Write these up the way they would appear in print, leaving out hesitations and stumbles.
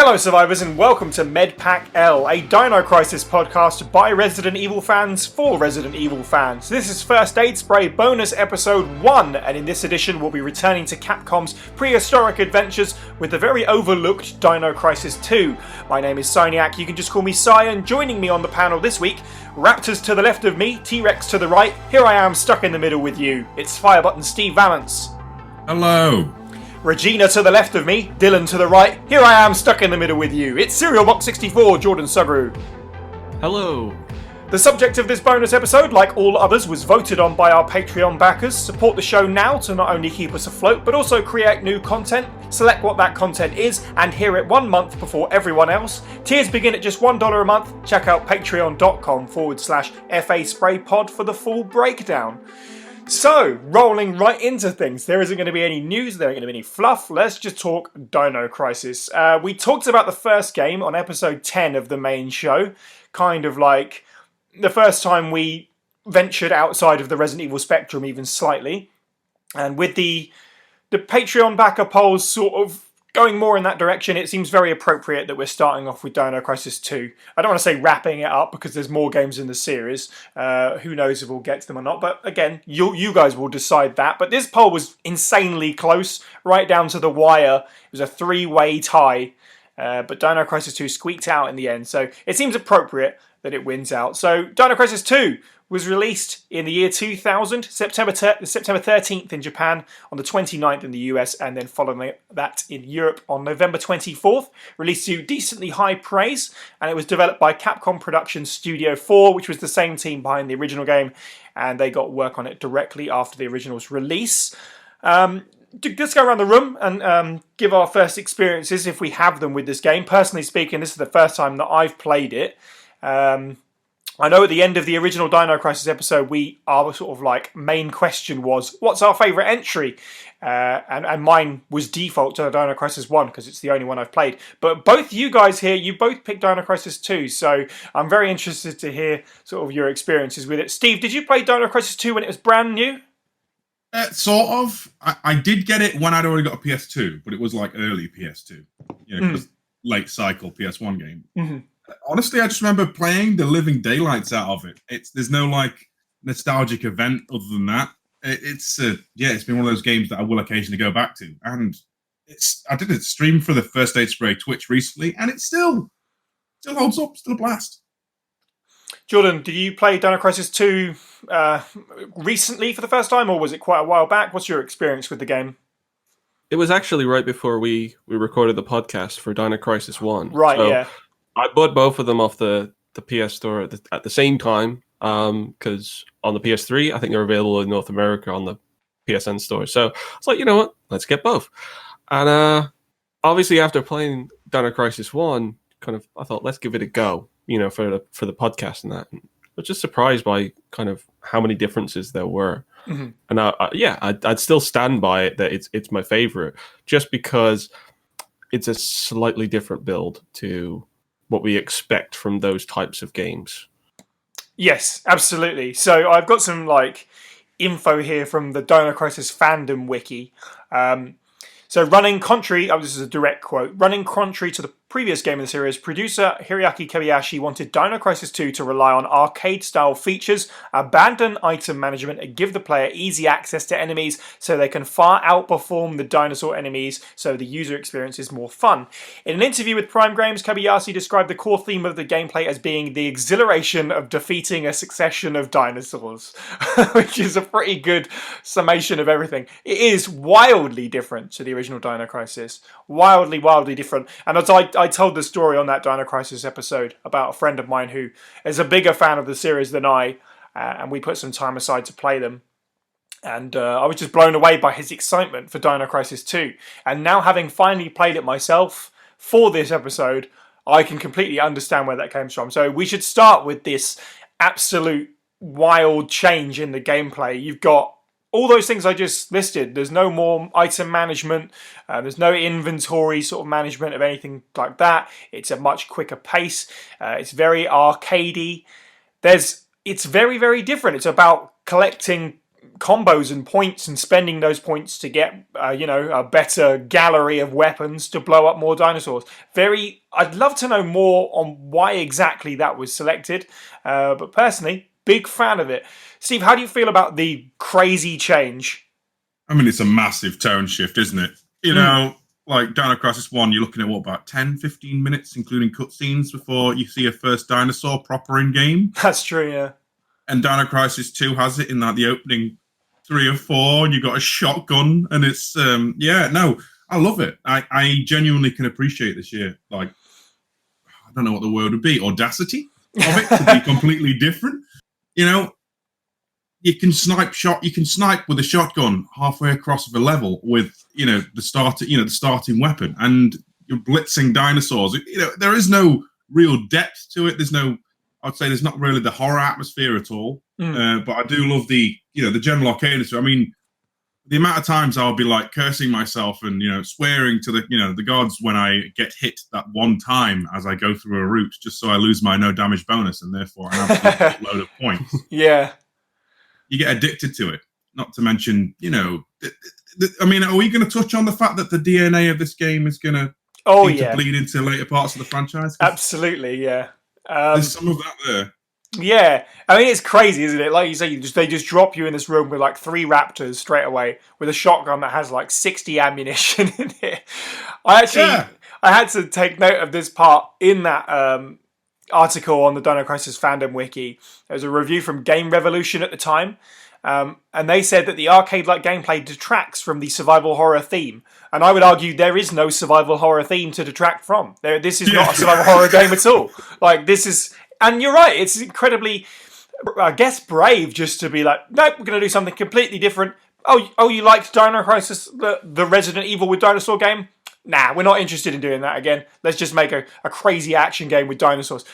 Hello survivors and welcome to MedPack L, a Dino Crisis podcast by Resident Evil fans for Resident Evil fans. This is First Aid Spray bonus episode 1, and in this edition we'll be returning to Capcom's prehistoric adventures with the very overlooked Dino Crisis 2. My name is Syniac, you can just call me Sy, and joining me on the panel this week, Raptors to the left of me, T-Rex to the right, here I am stuck in the middle with you. It's Firebutton Steve Valance. Hello. Regina to the left of me, Dylan to the right, here I am stuck in the middle with you. It's Serial Box 64, Jordan Sugru. Hello. The subject of this bonus episode, like all others, was voted on by our Patreon backers. Support the show now to not only keep us afloat, but also create new content. Select what that content is and hear it 1 month before everyone else. Tiers begin at just $1 a month. Check out patreon.com/FA Spray Pod for the full breakdown. So, rolling right into things, there isn't going to be any news, there ain't going to be any fluff, let's just talk Dino Crisis. We talked about the first game on episode 10 of the main show, kind of like the first time we ventured outside of the Resident Evil spectrum even slightly, and with the Patreon backer polls sort of going more in that direction, it seems very appropriate that we're starting off with Dino Crisis 2. I don't want to say wrapping it up because there's more games in the series. Who knows if we'll get to them or not. But again, you guys will decide that. But this poll was insanely close, right down to the wire. It was a 3-way tie. But Dino Crisis 2 squeaked out in the end. So it seems appropriate that it wins out. So Dino Crisis 2 was released in the year 2000, September 13th in Japan, on the 29th in the US, and then following that in Europe on November 24th. Released to decently high praise, and it was developed by Capcom Productions Studio 4, which was the same team behind the original game, and they got work on it directly after the original's release. Let's go around the room and give our first experiences, if we have them, with this game. Personally speaking, this is the first time that I've played it. I know at the end of the original Dino Crisis episode, our sort of like main question was, what's our favourite entry? And mine was default to Dino Crisis 1 because it's the only one I've played. But both you guys here, you both picked Dino Crisis 2, so I'm very interested to hear sort of your experiences with it. Steve, did you play Dino Crisis 2 when it was brand new? Sort of. I did get it when I'd already got a PS2, but it was like early PS2. You know, late cycle PS1 game. Mm-hmm. Honestly, I just remember playing the living daylights out of it. There's no like nostalgic event other than that. It's been one of those games that I will occasionally go back to, and I did a stream for the First Aid Spray Twitch recently, and it still holds up, still a blast. Jordan, did you play Dino Crisis 2 recently for the first time, or was it quite a while back? What's your experience with the game? It was actually right before we recorded the podcast for Dino Crisis 1. Right, so yeah. I bought both of them off the PS Store at the same time, because on the PS3, I think they're available in North America on the PSN Store. So it's like, you know what, let's get both. And obviously after playing Dino Crisis 1, I thought, let's give it a go, you know, for the podcast and that. And I was just surprised by kind of how many differences there were. Mm-hmm. And I'd still stand by it that it's my favorite, just because it's a slightly different build to what we expect from those types of games. Yes, absolutely. So I've got some info here from the Dino Crisis fandom wiki. So running contrary, this is a direct quote, running contrary to the previous game in the series, producer Hiroyuki Kobayashi wanted Dino Crisis 2 to rely on arcade-style features, abandon item management, and give the player easy access to enemies so they can far outperform the dinosaur enemies so the user experience is more fun. In an interview with Prime Games, Kobayashi described the core theme of the gameplay as being the exhilaration of defeating a succession of dinosaurs, which is a pretty good summation of everything. It is wildly different to the original Dino Crisis. Wildly different. And as I told the story on that Dino Crisis episode about a friend of mine who is a bigger fan of the series than I, and we put some time aside to play them. And I was just blown away by his excitement for Dino Crisis 2. And now, having finally played it myself for this episode, I can completely understand where that came from. So we should start with this absolute wild change in the gameplay. You've got all those things I just listed. There's no more item management. There's no inventory sort of management of anything like that. It's a much quicker pace. It's very arcadey. It's very, very different. It's about collecting combos and points and spending those points to get, a better gallery of weapons to blow up more dinosaurs. I'd love to know more on why exactly that was selected. But personally, big fan of it. Steve, how do you feel about the crazy change? I mean, it's a massive tone shift, isn't it? You know, like Dino Crisis 1, you're looking at about 10, 15 minutes, including cutscenes, before you see a first dinosaur proper in-game. That's true, yeah. And Dino Crisis 2 has it in the opening 3 or 4, and you got a shotgun, and it's I love it. I genuinely can appreciate this year. Like, I don't know what the word would be, audacity of it to be completely different. You know, you can snipe with a shotgun halfway across the level with the starting weapon, and you're blitzing dinosaurs. There is no real depth to it. I'd say there's not really the horror atmosphere at all. But I do love the general arcade. I mean, the amount of times I'll be like cursing myself and swearing to the gods when I get hit that one time as I go through a route, just so I lose my no damage bonus and therefore an absolute load of points. Yeah, you get addicted to it. Not to mention, I mean, are we going to touch on the fact that the DNA of this game is going to bleed into later parts of the franchise? Absolutely, yeah. There's some of that there. Yeah, I mean, it's crazy, isn't it? Like you say, they just drop you in this room with like 3 raptors straight away with a shotgun that has like 60 ammunition in it. I had to take note of this part in that article on the Dino Crisis fandom wiki. There was a review from Game Revolution at the time, and they said that the arcade-like gameplay detracts from the survival horror theme. And I would argue there is no survival horror theme to detract from. This is not a survival horror game at all. Like, this is... And you're right, it's incredibly, I guess, brave just to be like, nope, we're going to do something completely different. Oh, you liked Dino Crisis, the Resident Evil with dinosaur game? Nah, we're not interested in doing that again. Let's just make a crazy action game with dinosaurs.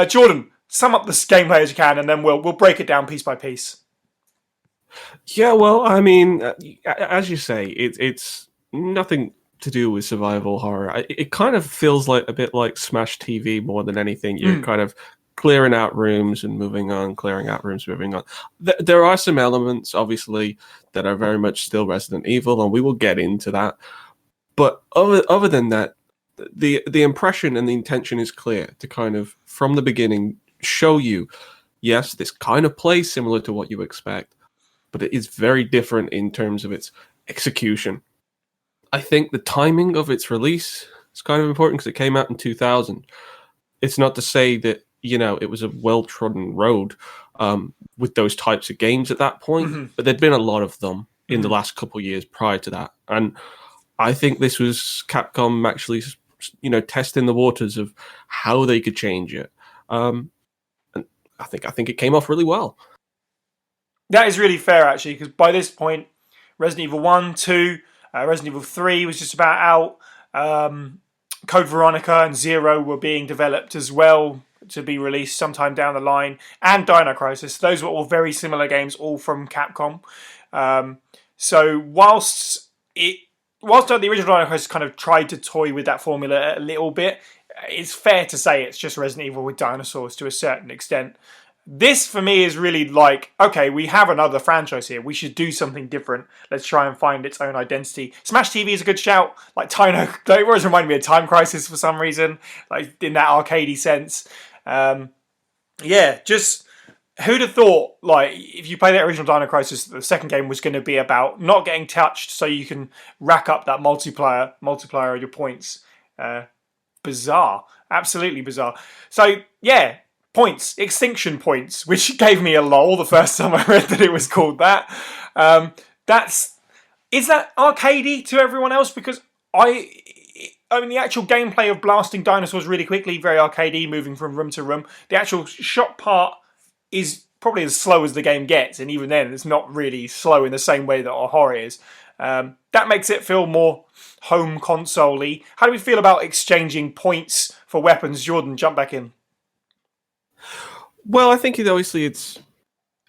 Jordan, sum up this gameplay as you can, and then we'll break it down piece by piece. Yeah, well, I mean, as you say, it's nothing to do with survival horror. It kind of feels like a bit like Smash TV more than anything. You're kind of clearing out rooms and moving on, clearing out rooms, moving on. There are some elements, obviously, that are very much still Resident Evil, and we will get into that. But other than that, the impression and the intention is clear to kind of, from the beginning, show you, yes, this kind of plays similar to what you expect, but it is very different in terms of its execution. I think the timing of its release is kind of important because it came out in 2000. It's not to say that, it was a well-trodden road with those types of games at that point, but there'd been a lot of them in the last couple of years prior to that. And I think this was Capcom actually, testing the waters of how they could change it. And I think it came off really well. That is really fair, actually, because by this point, Resident Evil 1, 2, Resident Evil 3 was just about out. Code Veronica and Zero were being developed as well to be released sometime down the line. And Dino Crisis. Those were all very similar games, all from Capcom. So whilst the original Dino Crisis kind of tried to toy with that formula a little bit, it's fair to say it's just Resident Evil with dinosaurs to a certain extent. This, for me, is really like, okay, we have another franchise here. We should do something different. Let's try and find its own identity. Smash TV is a good shout. Like, it always reminded me of Time Crisis for some reason, like in that arcadey sense. Just who'd have thought, like, if you play the original Dino Crisis, the second game was going to be about not getting touched so you can rack up that multiplier of your points. Bizarre. Absolutely bizarre. So, yeah. Points, extinction points, which gave me a lol the first time I read that it was called that. Is that arcadey to everyone else? Because I mean, the actual gameplay of blasting dinosaurs really quickly, very arcadey, moving from room to room. The actual shot part is probably as slow as the game gets, and even then, it's not really slow in the same way that horror is. That makes it feel more home console-y. How do we feel about exchanging points for weapons? Jordan, jump back in. Well, I think obviously it's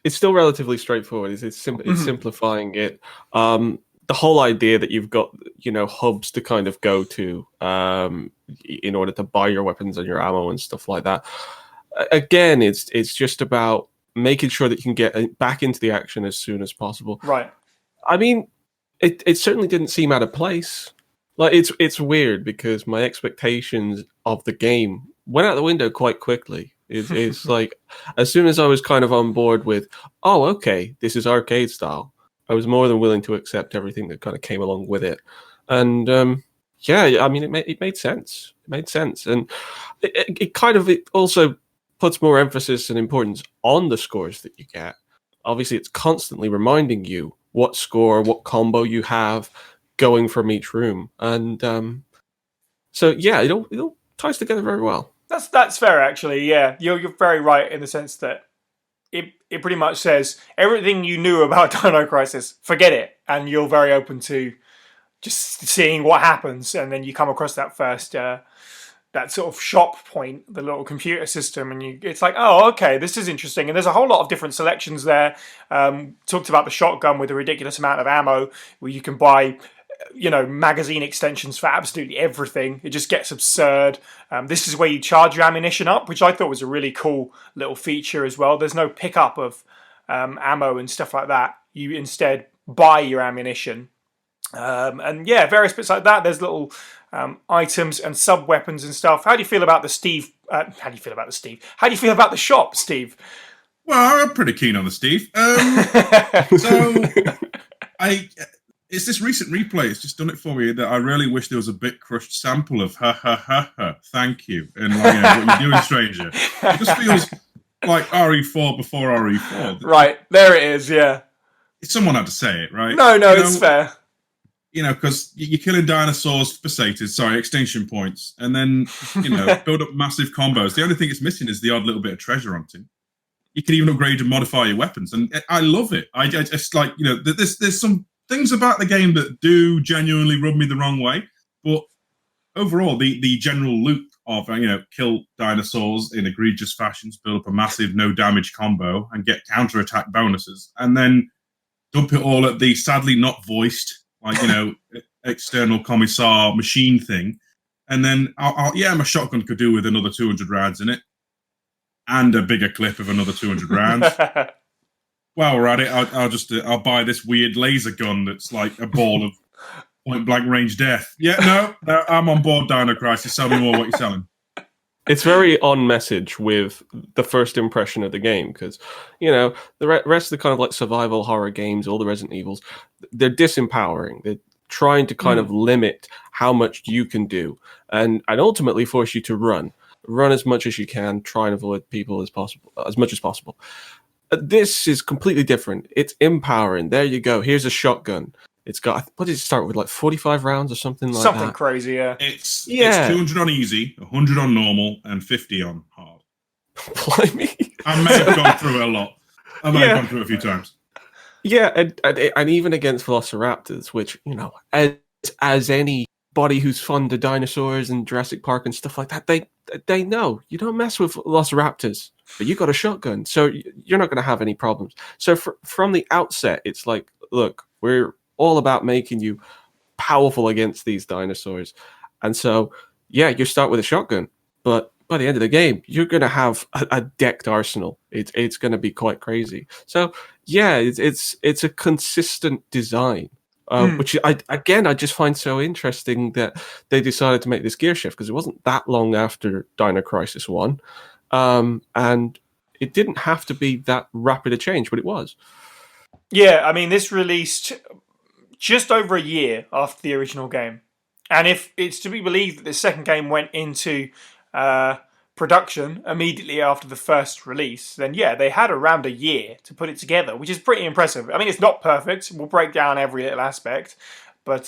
still relatively straightforward. It's simplifying it. The whole idea that you've got hubs to kind of go to in order to buy your weapons and your ammo and stuff like that. Again, it's just about making sure that you can get back into the action as soon as possible. Right. I mean, it certainly didn't seem out of place. Like it's weird because my expectations of the game went out the window quite quickly. It's like as soon as I was kind of on board with, oh, okay, this is arcade style, I was more than willing to accept everything that kind of came along with it. And yeah, I mean, it made sense. It made sense, and it also puts more emphasis and importance on the scores that you get. Obviously, it's constantly reminding you what score, what combo you have going from each room, and so yeah, it all ties together very well. That's fair, actually. Yeah, you're very right in the sense that it pretty much says everything you knew about Dino Crisis, forget it, and you're very open to just seeing what happens, and then you come across that first that sort of shop point, the little computer system, and it's like, oh, okay, this is interesting. And there's a whole lot of different selections there. Talked about the shotgun with a ridiculous amount of ammo, where you can buy, magazine extensions for absolutely everything. It just gets absurd. This is where you charge your ammunition up, which I thought was a really cool little feature as well. There's no pickup of ammo and stuff like that. You instead buy your ammunition. And yeah, various bits like that. There's little items and sub weapons and stuff. How do you feel about the Steve? How do you feel about the shop, Steve? Well, I'm pretty keen on the Steve. It's this recent replay. It's just done it for me that I really wish there was a bit crushed sample of ha ha ha ha. Thank you, and what you doing, stranger? It just feels like RE4 before RE4. Right, there it is. Yeah, someone had to say it, right? No, it's fair. Because you're killing dinosaurs for extinction points, and then, build up massive combos. The only thing it's missing is the odd little bit of treasure hunting. You can even upgrade and modify your weapons, and I love it. I just like, there's some things about the game that do genuinely rub me the wrong way, but overall, the general loop of, kill dinosaurs in egregious fashions, build up a massive no damage combo, and get counter-attack bonuses, and then dump it all at the sadly not voiced, external commissar machine thing. And then, my shotgun could do with another 200 rounds in it. And a bigger clip of another 200 rounds. While we're at it, I'll buy this weird laser gun that's like a ball of point-blank range death. Yeah, no, I'm on board, Dino Crisis. Tell me more what you're selling. It's very on message with the first impression of the game, because, the rest of the kind of like survival horror games, all the Resident Evils, they're disempowering. They're trying to kind of limit how much you can do and ultimately force you to run as much as you can, try and avoid people as much as possible. This is completely different. It's empowering. There you go. Here's a shotgun. It's got, what did it start with, like 45 rounds or something like that? Something crazy, yeah. It's 200 on easy, 100 on normal, and 50 on hard. Blimey. I may have gone through it a lot. I may have gone through it a few times. Yeah, and even against Velociraptors, which, as anybody who's fond of dinosaurs and Jurassic Park and stuff like that, they know you don't mess with Velociraptors, but you got a shotgun, so you're not going to have any problems. So from the outset, it's like, look, we're all about making you powerful against these dinosaurs. And so, you start with a shotgun, but by the end of the game, you're going to have a decked arsenal. It's going to be quite crazy. So, it's a consistent design, which I just find so interesting that they decided to make this gear shift, because it wasn't that long after Dino Crisis 1. And it didn't have to be that rapid a change, but it was. Yeah, I mean, this released just over a year after the original game. And if it's to be believed that the second game went into production immediately after the first release, then they had around a year to put it together, which is pretty impressive. I mean, it's not perfect. We'll break down every little aspect. But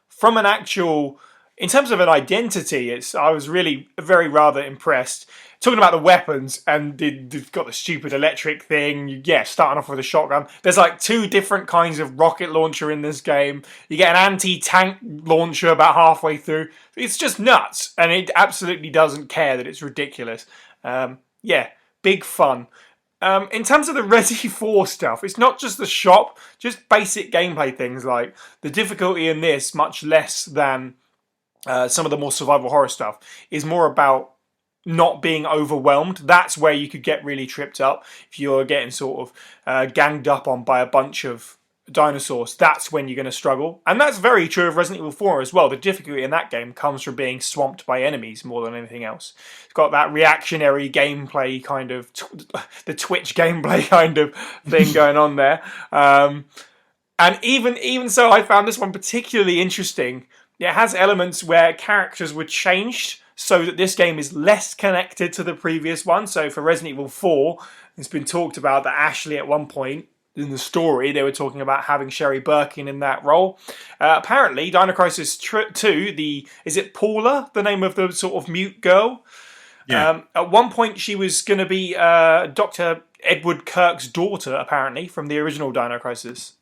from an actual, in terms of an identity, I was really rather impressed. Talking about the weapons, and they've got the stupid electric thing. Starting off with a shotgun. There's like 2 different kinds of rocket launcher in this game. You get an anti-tank launcher about halfway through. It's just nuts, and it absolutely doesn't care that it's ridiculous. Big fun. In terms of the Resi 4 stuff, it's not just the shop, just basic gameplay things like the difficulty in this, much less than some of the more survival horror stuff, is more about not being overwhelmed. That's where you could get really tripped up. If you're getting sort of ganged up on by a bunch of dinosaurs, that's when you're going to struggle. And that's very true of Resident Evil 4 as well. The difficulty in that game comes from being swamped by enemies more than anything else. It's got that reactionary gameplay kind of, the Twitch gameplay kind of thing going on there. And even so, I found this one particularly interesting. It has elements where characters were changed so that this game is less connected to the previous one. So for Resident Evil 4, it's been talked about that Ashley at one point in the story, they were talking about having Sherry Birkin in that role. Apparently, Dino Crisis 2, is it Paula, the name of the sort of mute girl? Yeah. At one point, she was going to be Dr. Edward Kirk's daughter, apparently, from the original Dino Crisis.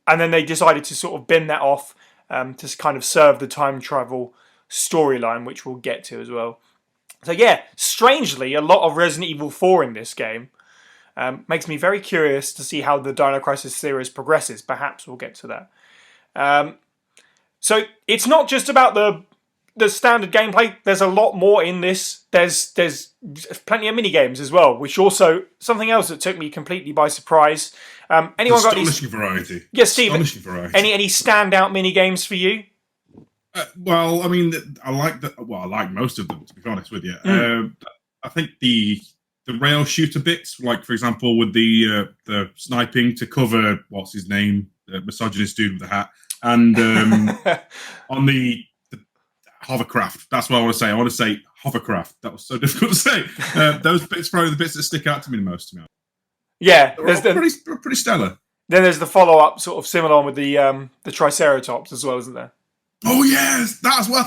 And then they decided to sort of bin that off to kind of serve the time travel storyline, which we'll get to as well. So yeah, strangely, a lot of Resident Evil 4 in this game. Makes me very curious to see how the Dino Crisis series progresses. Perhaps we'll get to that. So it's not just about the standard gameplay. There's a lot more in this. There's plenty of mini games as well, which also something else that took me completely by surprise. Anyone got any astonishing variety? Yes, Steve. Astonishing variety. Any standout mini games for you? Well, I mean, I like most of them, to be honest with you. I think the rail shooter bits, like for example, with the sniping to cover what's his name, the misogynist dude with the hat, and on the hovercraft. That's what I want to say. I want to say hovercraft. That was so difficult to say. Those bits probably the bits that stick out to me the most. To me. Yeah, they're pretty stellar. Then there's the follow-up, sort of similar one with the Triceratops as well, isn't there? Oh yes, that as well.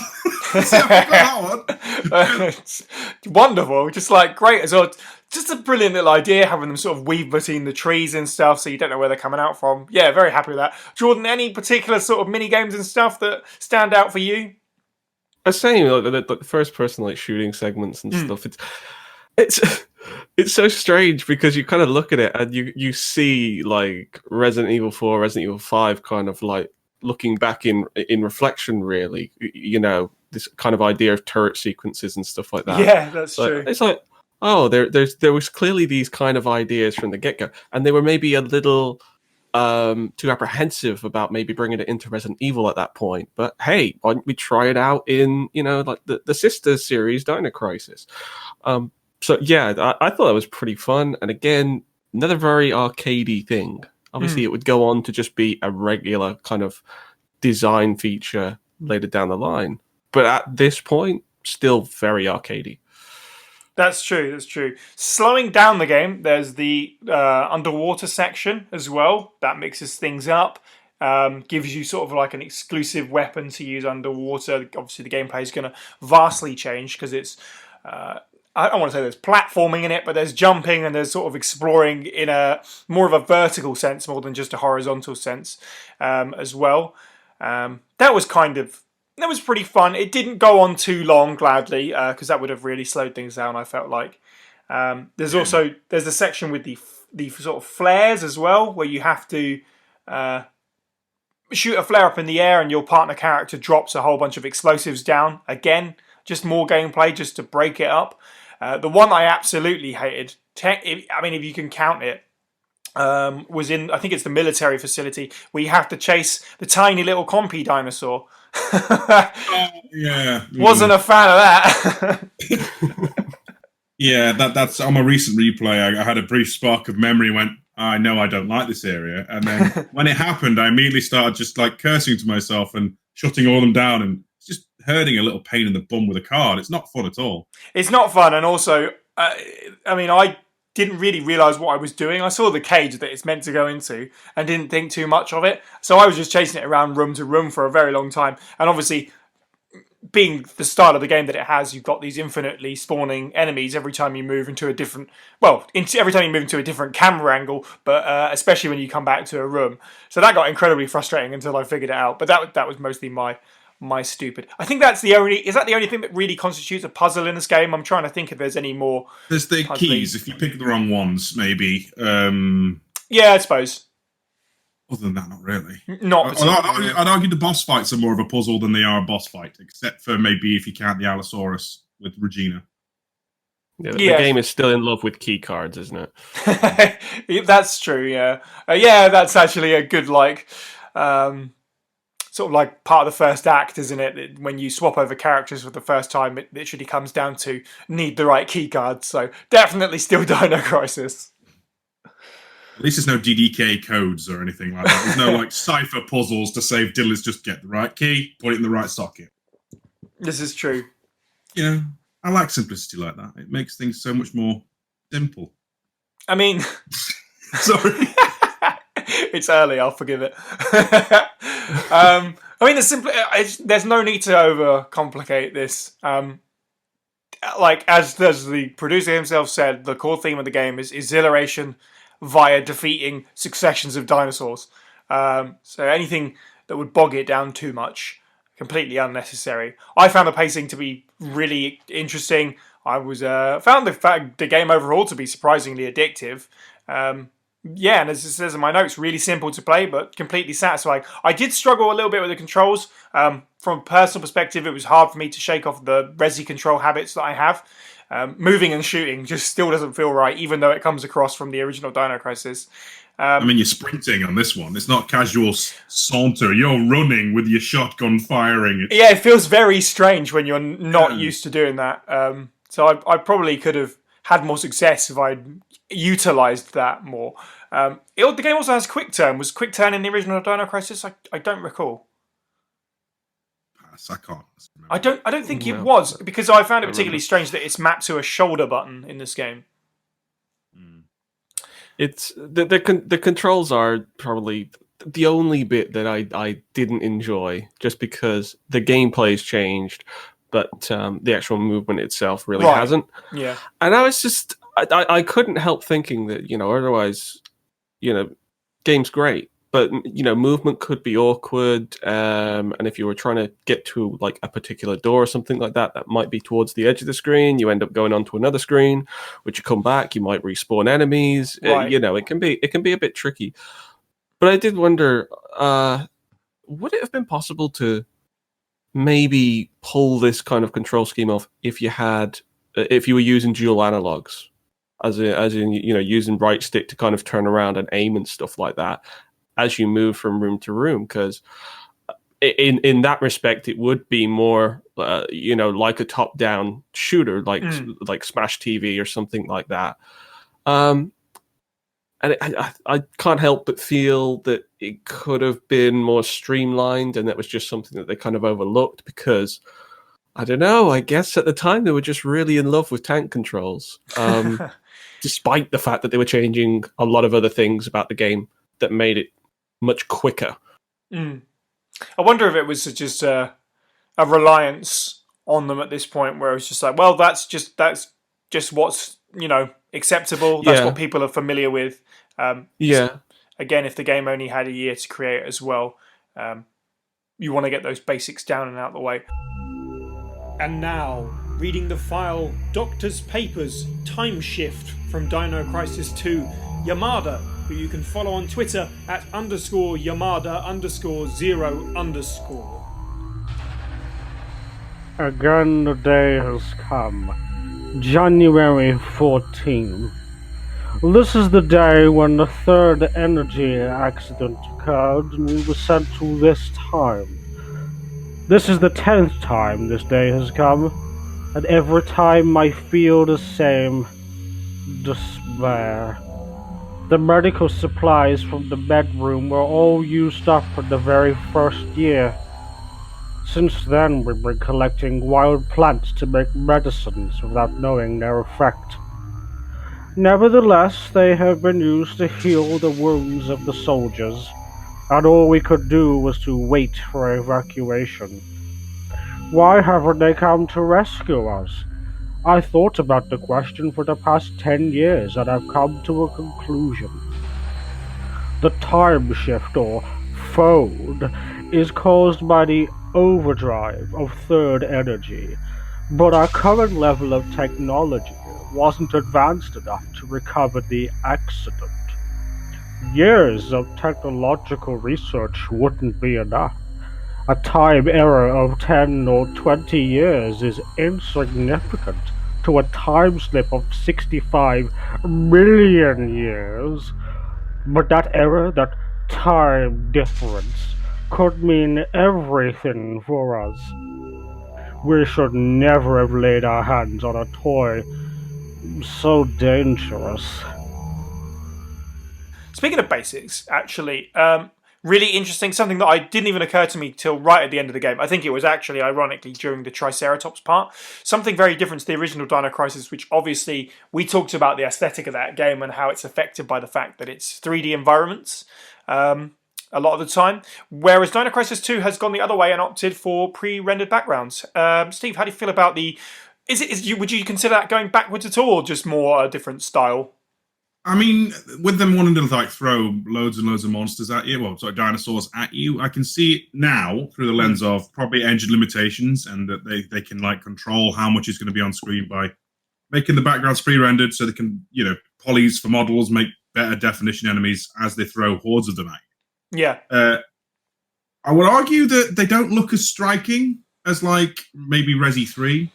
See, I forgot that one. It's wonderful, just like great as well. Just a brilliant little idea, having them sort of weave between the trees and stuff, so you don't know where they're coming out from. Yeah, very happy with that. Jordan, any particular sort of mini games and stuff that stand out for you? I was saying, like, the first person like shooting segments and stuff. It's so strange because you kind of look at it and you see like Resident Evil 4, Resident Evil 5 kind of like looking back in reflection, really, you know, this kind of idea of turret sequences and stuff like that. Yeah, that's true. It's like, oh, there was clearly these kind of ideas from the get-go, and they were maybe a little too apprehensive about maybe bringing it into Resident Evil at that point. But hey, why don't we try it out in, you know, like the sister series, Dino Crisis? So yeah, I thought that was pretty fun, and again, another very arcadey thing. Obviously, it would go on to just be a regular kind of design feature later down the line. But at this point, still very arcadey. That's true, that's true. Slowing down the game, there's the underwater section as well. That mixes things up. Gives you sort of like an exclusive weapon to use underwater. Obviously, the gameplay is going to vastly change because it's... I don't want to say there's platforming in it, but there's jumping and there's sort of exploring in a more of a vertical sense more than just a horizontal sense as well. That was pretty fun. It didn't go on too long, gladly, because that would have really slowed things down, I felt like. There's a section with the sort of flares as well, where you have to shoot a flare up in the air and your partner character drops a whole bunch of explosives down. Again, just more gameplay just to break it up. The one I absolutely hated, if you can count it, was in, I think it's the military facility, where you have to chase the tiny little compy dinosaur. Yeah. Wasn't a fan of that. Yeah, that's on my recent replay. I had a brief spark of memory and went, I know I don't like this area. And then when it happened, I immediately started just like cursing to myself and shutting all them down and just hurting a little pain in the bum with a card. It's not fun at all. It's not fun, and also, I didn't really realise what I was doing. I saw the cage that it's meant to go into and didn't think too much of it. So I was just chasing it around room to room for a very long time. And obviously, being the style of the game that it has, you've got these infinitely spawning enemies every time you move into a different... every time you move into a different camera angle, but especially when you come back to a room. So that got incredibly frustrating until I figured it out. But that was mostly my stupid. I think that's the only... Is that the only thing that really constitutes a puzzle in this game? I'm trying to think if there's any more... There's the keys, if you pick the wrong ones, maybe. Yeah, I suppose. Other than that, not really. I'd argue the boss fights are more of a puzzle than they are a boss fight, except for maybe if you count the Allosaurus with Regina. Yeah, the Yeah. game is still in love with key cards, isn't it? That's true. Yeah, yeah. That's actually a good sort of like part of the first act, isn't it? When you swap over characters for the first time, it literally comes down to need the right key cards. So definitely still Dino Crisis. At least there's no DDK codes or anything like that. There's no like cipher puzzles to save diddlers. Just get the right key, put it in the right socket. This is true. You know, I like simplicity like that. It makes things so much more simple. I mean, sorry. It's early. I'll forgive it. I mean, there's no need to overcomplicate this. Like as the producer himself said, the core theme of the game is exhilaration via defeating successions of dinosaurs. So anything that would bog it down too much, completely unnecessary. I found the pacing to be really interesting. I was found the game overall to be surprisingly addictive. Yeah, and as it says in my notes, really simple to play, but completely satisfying. I did struggle a little bit with the controls. From a personal perspective, it was hard for me to shake off the resi control habits that I have. Moving and shooting just still doesn't feel right, even though it comes across from the original Dino Crisis. I mean, you're sprinting on this one. It's not casual saunter. You're running with your shotgun firing. Yeah, it feels very strange when you're not used to doing that. So I probably could have had more success if I'd utilised that more. The game also has Quick Turn. Was Quick Turn in the original Dino Crisis? I don't recall. I can't I remember. don't think it was, because I found it particularly strange that it's mapped to a shoulder button in this game. It's the controls are probably the only bit that I didn't enjoy, just because the gameplay's changed, but the actual movement itself really hasn't. Yeah. And I was just I couldn't help thinking that, otherwise, game's great, but movement could be awkward, and if you were trying to get to like a particular door or something like that, that might be towards the edge of the screen. You end up going onto another screen, which you come back, you might respawn enemies. Right. It can be a bit tricky. But I did wonder, would it have been possible to maybe pull this kind of control scheme off if you were using dual analogs, as in using right stick to kind of turn around and aim and stuff like that as you move from room to room? Because in that respect, it would be more like a top down shooter, like Smash TV or something like that. And I can't help but feel that it could have been more streamlined, and that was just something that they kind of overlooked because, I don't know, I guess at the time they were just really in love with tank controls, despite the fact that they were changing a lot of other things about the game that made it much quicker. I wonder if it was just a reliance on them at this point, where it was just like, well, that's just what's acceptable. That's what people are familiar with. So again, if the game only had a year to create as well, you want to get those basics down and out of the way. And now, reading the file Doctor's Papers Time Shift from Dino Crisis 2, Yamada, who you can follow on Twitter at _Yamada_0_. Again, the day has come. January 14th. This is the day when the third energy accident occurred, and we were sent to this time. This is the 10th time this day has come, and every time I feel the same despair. The medical supplies from the bedroom were all used up in the very first year. Since then, we've been collecting wild plants to make medicines without knowing their effect. Nevertheless, they have been used to heal the wounds of the soldiers, and all we could do was to wait for evacuation. Why haven't they come to rescue us? I thought about the question for the past 10 years, and I've come to a conclusion. The time shift, or fold, is caused by the overdrive of third energy, but our current level of technology wasn't advanced enough to recover the accident. Years of technological research wouldn't be enough. A time error of 10 or 20 years is insignificant to a time slip of 65 million years. But that error, that time difference, could mean everything for us. We should never have laid our hands on a toy so dangerous. Speaking of basics, actually, really interesting, something that I didn't even occur to me till right at the end of the game. I think it was actually, ironically, during the Triceratops part. Something very different to the original Dino Crisis, which obviously we talked about the aesthetic of that game and how it's affected by the fact that it's 3D environments a lot of the time. Whereas Dino Crisis 2 has gone the other way and opted for pre-rendered backgrounds. Steve, how do you feel about the... Would you consider that going backwards at all, or just more a different style? I mean, with them wanting to like throw loads and loads of monsters at you, dinosaurs at you, I can see it now through the lens of probably engine limitations, and that they can like control how much is going to be on screen by making the backgrounds pre-rendered, so they can, you know, polys for models, make better definition enemies as they throw hordes of them at you. Yeah. I would argue that they don't look as striking as like maybe Resi 3,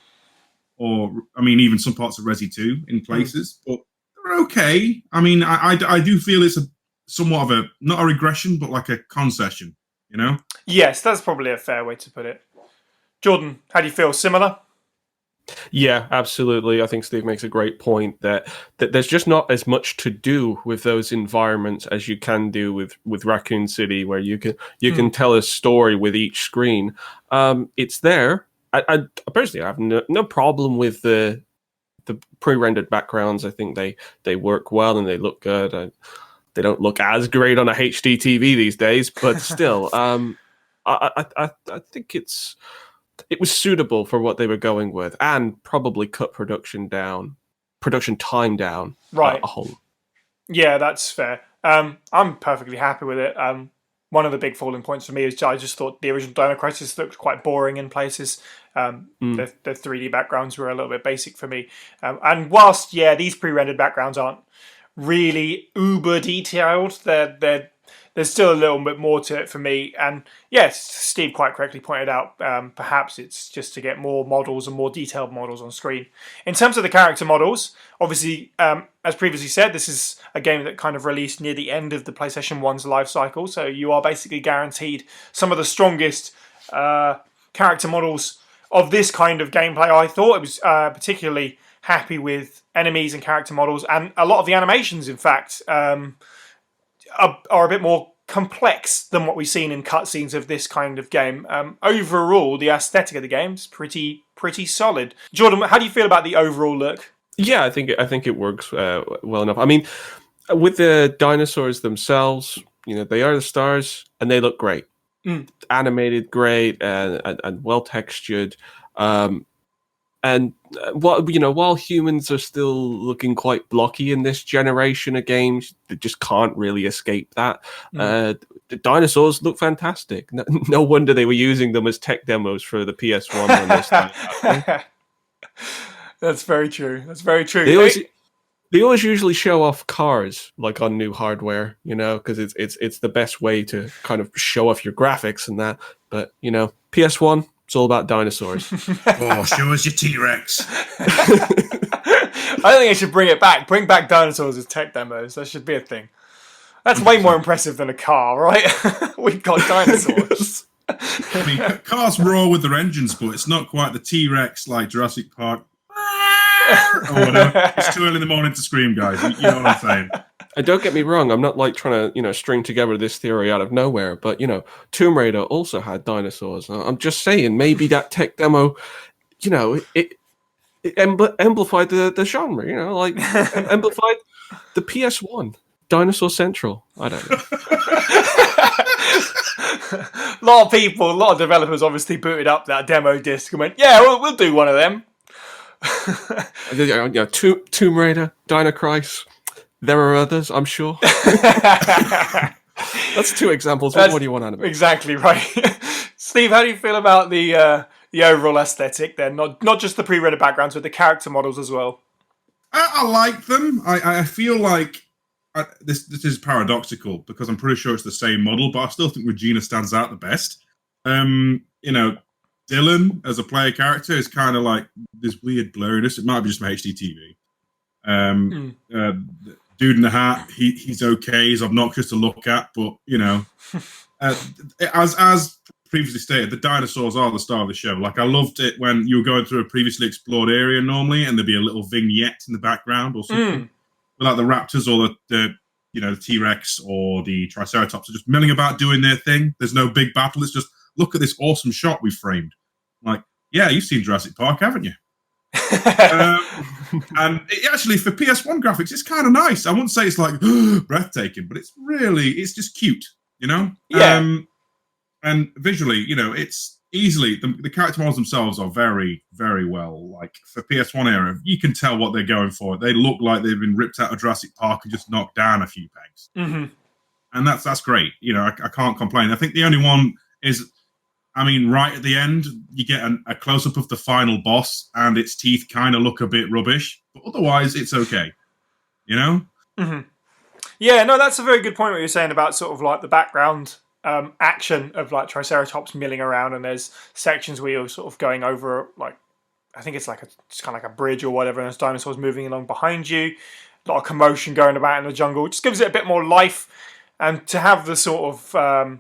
or I mean even some parts of Resi 2 in places, but they're okay. I mean, I do feel it's a somewhat of a, not a regression, but like a concession, you know? Yes, that's probably a fair way to put it. Jordan, how do you feel? Similar? Yeah, absolutely. I think Steve makes a great point that there's just not as much to do with those environments as you can do with Raccoon City, where you can tell a story with each screen. It's there. I personally have no problem with the pre-rendered backgrounds. I think they work well and they look good. They don't look as great on a HD TV these days, but still, I think it was suitable for what they were going with, and probably cut production time down, right? A whole. Yeah, that's fair. I'm perfectly happy with it. One of the big falling points for me is I just thought the original Dino Crisis looked quite boring in places. The 3D backgrounds were a little bit basic for me. And whilst, these pre-rendered backgrounds aren't really uber detailed, there's still a little bit more to it for me. And yes, Steve quite correctly pointed out, perhaps it's just to get more models and more detailed models on screen. In terms of the character models, obviously, as previously said, this is a game that kind of released near the end of the PlayStation 1's life cycle, so you are basically guaranteed some of the strongest character models of this kind of gameplay. I thought it was particularly happy with enemies and character models, and a lot of the animations, in fact, are a bit more complex than what we've seen in cutscenes of this kind of game. Overall, the aesthetic of the game is pretty solid. Jordan, how do you feel about the overall look? Yeah, I think it works well enough. I mean, with the dinosaurs themselves, you know, they are the stars and they look great, animated great and well textured. And while humans are still looking quite blocky in this generation of games, they just can't really escape that. The dinosaurs look fantastic. No wonder they were using them as tech demos for the PS1 when they started happening. That's very true. That's very true. They always usually show off cars, like on new hardware, you know, because it's the best way to kind of show off your graphics and that. But you know, PS1. It's all about dinosaurs. Oh, show us your T-Rex. I think they should bring it back. Bring back dinosaurs as tech demos. That should be a thing. That's way more impressive than a car, right? We've got dinosaurs. I mean, cars roar with their engines, but it's not quite the T-Rex like Jurassic Park. Or whatever. It's too early in the morning to scream, guys. You know what I'm saying? And don't get me wrong, I'm not like trying to, you know, string together this theory out of nowhere, but, you know, Tomb Raider also had dinosaurs. I'm just saying, maybe that tech demo, you know, it amplified the genre, you know, like amplified the PS1, Dinosaur Central. I don't know. A lot of developers obviously booted up that demo disc and went, we'll do one of them. You know, Tomb Raider, Dino Crisis. There are others, I'm sure. That's two examples. What do you want out of it? Exactly right. Steve, how do you feel about the overall aesthetic then? Not just the pre-rendered backgrounds, but the character models as well. I like them. I feel like this is paradoxical because I'm pretty sure it's the same model, but I still think Regina stands out the best. You know, Dylan as a player character is kind of like this weird blurriness. It might be just my HDTV. Dude in the hat, he's okay. He's obnoxious to look at, but as previously stated, the dinosaurs are the star of the show. Like, I loved it when you were going through a previously explored area normally, and there'd be a little vignette in the background or something. Like the raptors or the T-Rex or the Triceratops are just milling about doing their thing. There's no big battle. It's just, look at this awesome shot we framed. Like, yeah, you've seen Jurassic Park, haven't you? And actually, for PS1 graphics, it's kind of nice. I wouldn't say it's like breathtaking, but it's just cute, Yeah. And visually, it's easily, the character models themselves are very, very well, like, for PS1 era, you can tell what they're going for. They look like they've been ripped out of Jurassic Park and just knocked down a few pegs. And that's great. I can't complain. I think the only one is, right at the end, you get a close-up of the final boss, and its teeth kind of look a bit rubbish, but otherwise, it's okay. Yeah, no, that's a very good point what you're saying about sort of like the background action of like Triceratops milling around, and there's sections where you're sort of going over, like, I think it's kind of like a bridge or whatever, and there's dinosaurs moving along behind you, a lot of commotion going about in the jungle. It just gives it a bit more life, and to have the sort of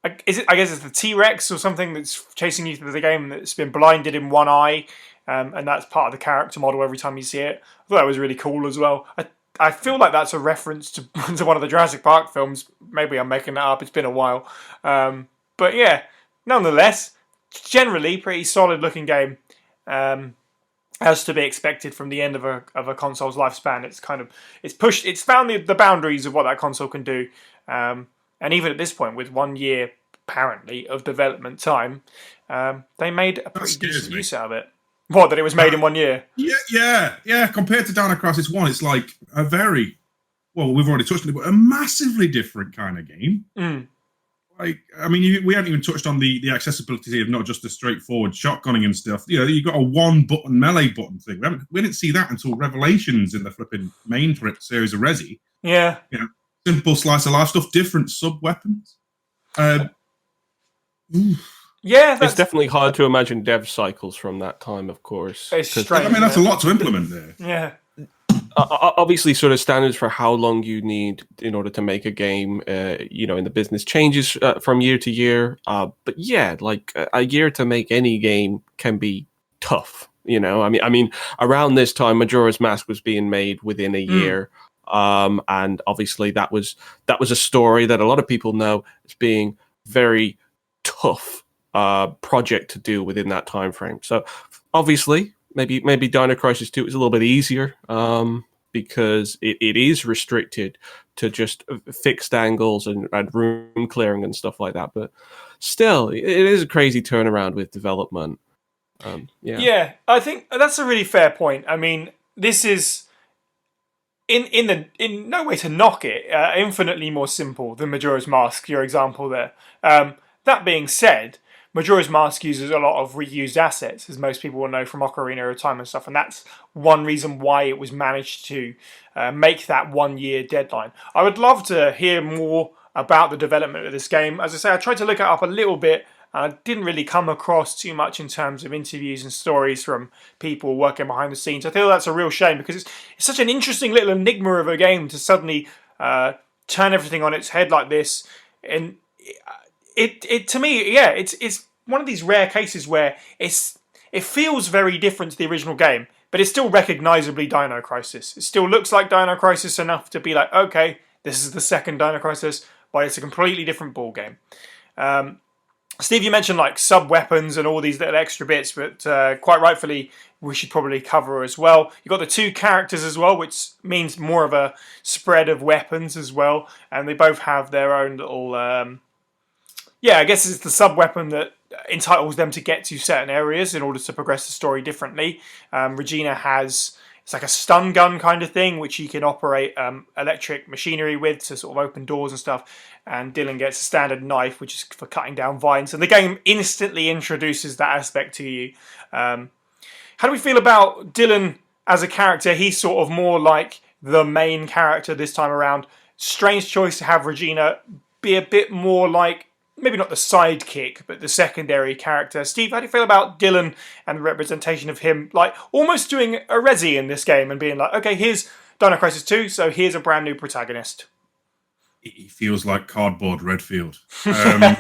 I guess it's the T-Rex or something that's chasing you through the game that's been blinded in one eye, and that's part of the character model every time you see it. I thought that was really cool as well. I feel like that's a reference to one of the Jurassic Park films. Maybe I'm making that up. It's been a while. But yeah, nonetheless, generally pretty solid looking game. As to be expected from the end of a console's lifespan. It's found the boundaries of what that console can do. And even at this point, with 1 year, apparently, of development time, they made a pretty decent use out of it. What, that it was made in 1 year? Yeah. Compared to Dino Crisis 1, it's like a very, well, we've already touched on it, but a massively different kind of game. Like, we haven't even touched on the accessibility of not just the straightforward shotgunning and stuff. You've got a one-button melee button thing. We didn't see that until Revelations in the flipping main series of Resi. Yeah. Simple slice of life stuff, different sub-weapons. Yeah, it's definitely hard to imagine dev cycles from that time, of course. It's strange. That's a lot to implement there. Yeah. Obviously, sort of standards for how long you need in order to make a game, in the business changes from year to year. But yeah, like a year to make any game can be tough. Around this time, Majora's Mask was being made within a year. And obviously that was a story that a lot of people know as being very tough project to do within that time frame. So obviously maybe Dino Crisis 2 is a little bit easier because it is restricted to just fixed angles and room clearing and stuff like that. But still, it is a crazy turnaround with development. Yeah, I think that's a really fair point. This is in no way to knock it, infinitely more simple than Majora's Mask, your example there. That being said, Majora's Mask uses a lot of reused assets, as most people will know from Ocarina of Time and stuff, and that's one reason why it was managed to make that 1 year deadline. I would love to hear more about the development of this game. As I say, I tried to look it up a little bit, and I didn't really come across too much in terms of interviews and stories from people working behind the scenes. I feel that's a real shame because it's such an interesting little enigma of a game to suddenly turn everything on its head like this. And it to me, yeah, it's one of these rare cases where it feels very different to the original game, but it's still recognisably Dino Crisis. It still looks like Dino Crisis enough to be like, okay, this is the second Dino Crisis, but it's a completely different ball game. Steve, you mentioned like sub-weapons and all these little extra bits, but quite rightfully, we should probably cover as well. You've got the two characters as well, which means more of a spread of weapons as well, and they both have their own little... I guess it's the sub-weapon that entitles them to get to certain areas in order to progress the story differently. Regina has... It's like a stun gun kind of thing, which you can operate electric machinery with to sort of open doors and stuff. And Dylan gets a standard knife, which is for cutting down vines. And the game instantly introduces that aspect to you. How do we feel about Dylan as a character? He's sort of more like the main character this time around. Strange choice to have Regina be a bit more like maybe not the sidekick, but the secondary character. Steve, how do you feel about Dylan and the representation of him, like almost doing a Resi in this game and being like, okay, here's Dino Crisis 2, so here's a brand new protagonist. He feels like cardboard Redfield. I'm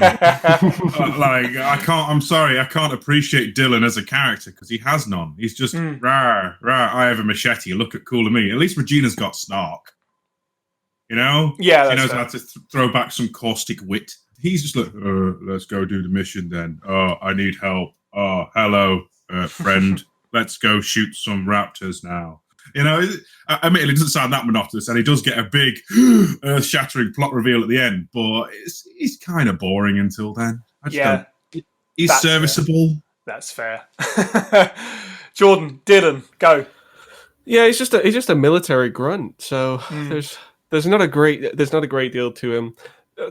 sorry, I can't appreciate Dylan as a character because he has none. He's just rah, I have a machete. Look at cool of me. At least Regina's got snark. You know? Yeah, she knows how to throw back some caustic wit. He's just like, let's go do the mission then. Oh, I need help. Oh, hello, friend. Let's go shoot some raptors now. You know, admittedly, it doesn't sound that monotonous, and he does get a big, earth-shattering plot reveal at the end, but he's kind of boring until then. He's serviceable. Fair. That's fair. Jordan, Dylan, go. Yeah, he's just a military grunt. So there's not a great deal to him.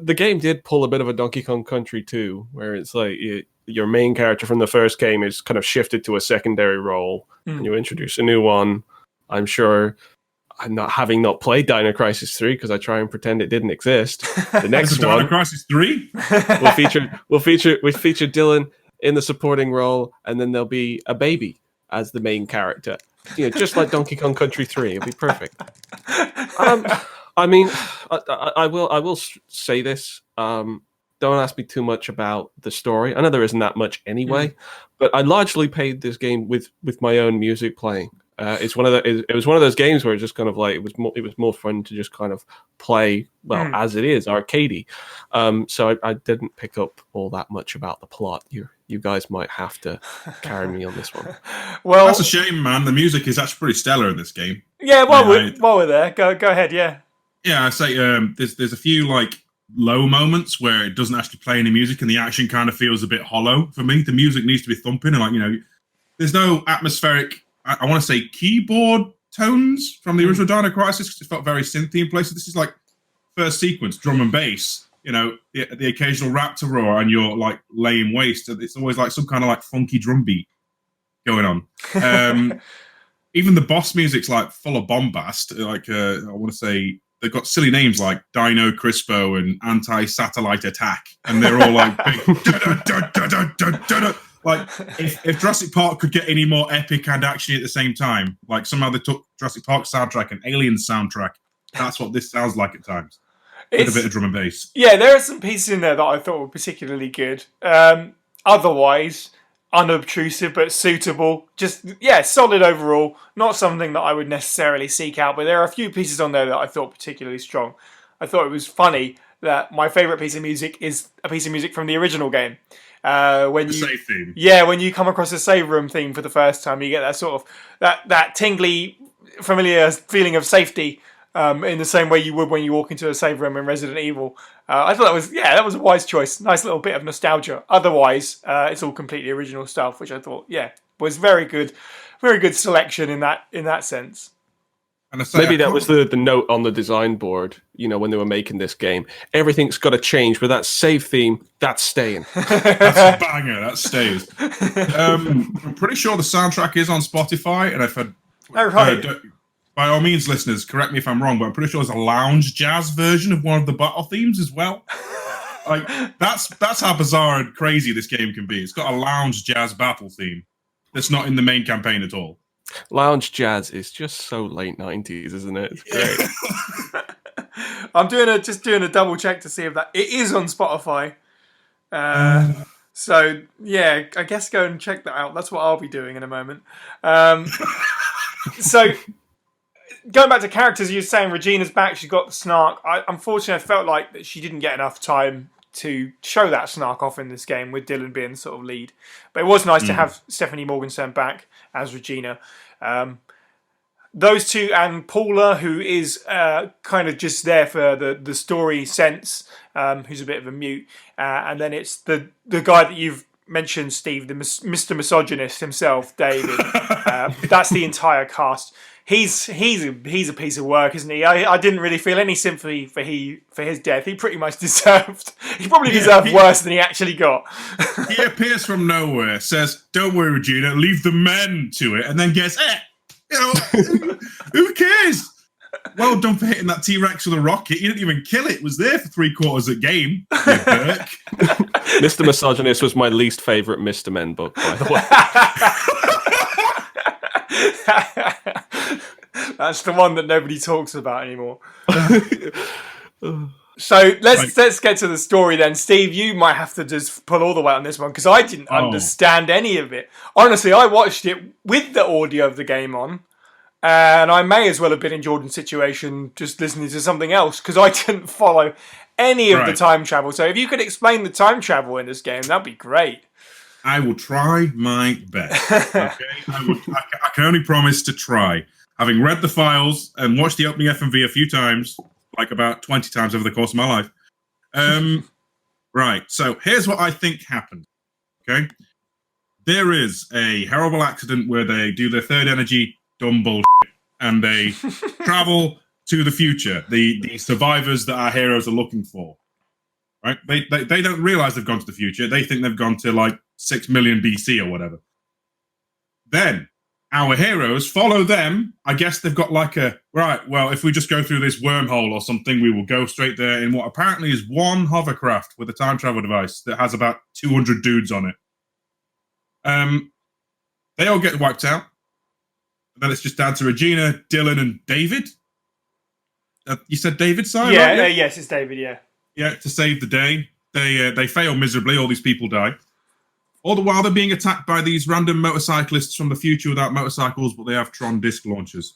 The game did pull a bit of a Donkey Kong Country 2, where it's like your main character from the first game is kind of shifted to a secondary role, and you introduce a new one. I'm sure I'm having not played Dino Crisis 3 because I try and pretend it didn't exist. The next one, Dino Crisis 3, will feature Dylan in the supporting role, and then there'll be a baby as the main character. You know, just like Donkey Kong Country 3, it'll be perfect. I mean, I will say this. Don't ask me too much about the story. I know there isn't that much anyway, but I largely played this game with my own music playing. It was one of those games where it just kind of like it was more fun to just kind of play as it is arcadey. So I didn't pick up all that much about the plot. You guys might have to carry me on this one. Well, that's a shame, man. The music is actually pretty stellar in this game. Yeah, while we're there, go ahead. Yeah. Yeah, I say there's a few like low moments where it doesn't actually play any music and the action kind of feels a bit hollow for me. The music needs to be thumping and like, you know, there's no atmospheric, I want to say keyboard tones from the original Dino Crisis because it felt very synthy in places. This is like first sequence, drum and bass, you know, the occasional raptor roar and you're like laying waste. It's always like some kind of like funky drum beat going on. Even the boss music's like full of bombast. Like I want to say, they've got silly names like Dino Crispo and Anti-Satellite Attack, and they're all like big. Like if Jurassic Park could get any more epic and actiony at the same time, like somehow they took Jurassic Park soundtrack and Alien soundtrack. That's what this sounds like at times. With a bit of drum and bass. Yeah, there are some pieces in there that I thought were particularly good. Otherwise, unobtrusive but suitable. Just, solid overall. Not something that I would necessarily seek out, but there are a few pieces on there that I thought particularly strong. I thought it was funny that my favourite piece of music is a piece of music from the original game. When save theme. Yeah, when you come across a save room theme for the first time, you get that sort of that tingly, familiar feeling of safety. In the same way you would when you walk into a save room in Resident Evil. I thought that was a wise choice. Nice little bit of nostalgia. Otherwise, it's all completely original stuff, which I thought, was very good selection in that sense. And maybe that was the note on the design board, you know, when they were making this game. Everything's got to change, but that save theme, that's staying. That's a banger, that stays. I'm pretty sure the soundtrack is on Spotify, and I've had... by all means, listeners, correct me if I'm wrong, but I'm pretty sure there's a lounge jazz version of one of the battle themes as well. Like that's how bizarre and crazy this game can be. It's got a lounge jazz battle theme that's not in the main campaign at all. Lounge jazz is just so late 90s, isn't it? It's great. I'm just doing a double check to see if it is on Spotify. So yeah, I guess go and check that out. That's what I'll be doing in a moment. So. Going back to characters, you were saying Regina's back, she's got the snark. Unfortunately, I felt like that she didn't get enough time to show that snark off in this game, with Dylan being the sort of lead. But it was nice to have Stephanie Morgenstern back as Regina. Those two, and Paula, who is kind of just there for the story sense, who's a bit of a mute. And then it's the guy that you've mentioned, Steve, the Mr. Misogynist himself, David. That's the entire cast. He's a piece of work, isn't he? I didn't really feel any sympathy for his death. He pretty much deserved. He probably deserved worse than he actually got. He appears from nowhere, says, "Don't worry, Regina, leave the men to it," and then gets, you know, who cares? well done for hitting that T-Rex with a rocket. You didn't even kill it. It was there for 3/4 of the game. You jerk. Mr. Misogynist was my least favourite Mr. Men book, by the way. That's the one that nobody talks about anymore. So let's get to the story then. Steve, you might have to just pull all the way on this one because I didn't understand any of it. Honestly, I watched it with the audio of the game on, and I may as well have been in Jordan's situation just listening to something else because I didn't follow any of the time travel. So if you could explain the time travel in this game, that'd be great. I will try my best. Okay, I can only promise to try. Having read the files and watched the opening FMV a few times, like about 20 times over the course of my life. Right, so here's what I think happened. Okay, there is a horrible accident where they do their third energy dumb bullshit, and they travel to the future. The survivors that our heroes are looking for. Right, they don't realize they've gone to the future. They think they've gone to like 6 million BC or whatever. Then our heroes follow them. I guess they've got like well, if we just go through this wormhole or something, we will go straight there in what apparently is one hovercraft with a time travel device that has about 200 dudes on it. They all get wiped out. And then it's just down to Regina, Dylan, and David. You said David, Simon? Yeah, yes, it's David, yeah. Yeah, to save the day. They fail miserably. All these people die. All the while, they're being attacked by these random motorcyclists from the future without motorcycles, but they have Tron disc launchers.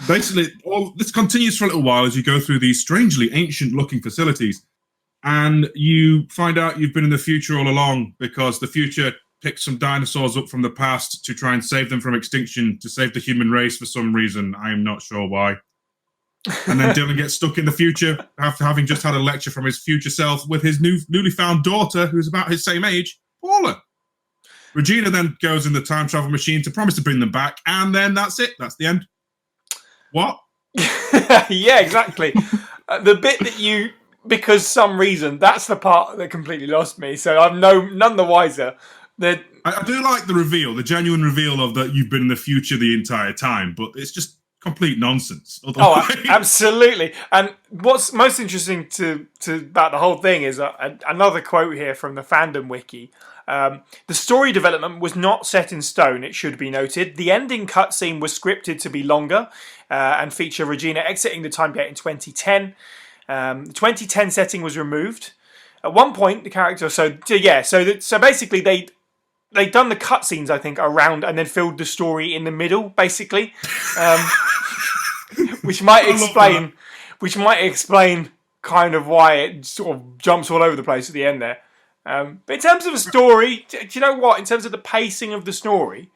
Basically, all this continues for a little while as you go through these strangely ancient-looking facilities, and you find out you've been in the future all along because the future picked some dinosaurs up from the past to try and save them from extinction, to save the human race for some reason. I am not sure why. And then Dylan gets stuck in the future after having just had a lecture from his future self with his newly found daughter, who's about his same age, Paula. Regina then goes in the time travel machine to promise to bring them back, and then that's it. That's the end. What? Yeah, exactly. The bit that because some reason, that's the part that completely lost me. So I'm none the wiser. I do like the reveal, the genuine reveal of that you've been in the future the entire time, but it's just complete nonsense. Oh, absolutely. And what's most interesting to about the whole thing is another quote here from the fandom wiki. The story development was not set in stone, it should be noted. The ending cutscene was scripted to be longer and feature Regina exiting the time gate in 2010. The 2010 setting was removed. At one point, the character... So basically, they'd done the cutscenes, I think, around and then filled the story in the middle, basically. Which might explain kind of why it sort of jumps all over the place at the end there. But in terms of the story, do you know what? In terms of the pacing of the story,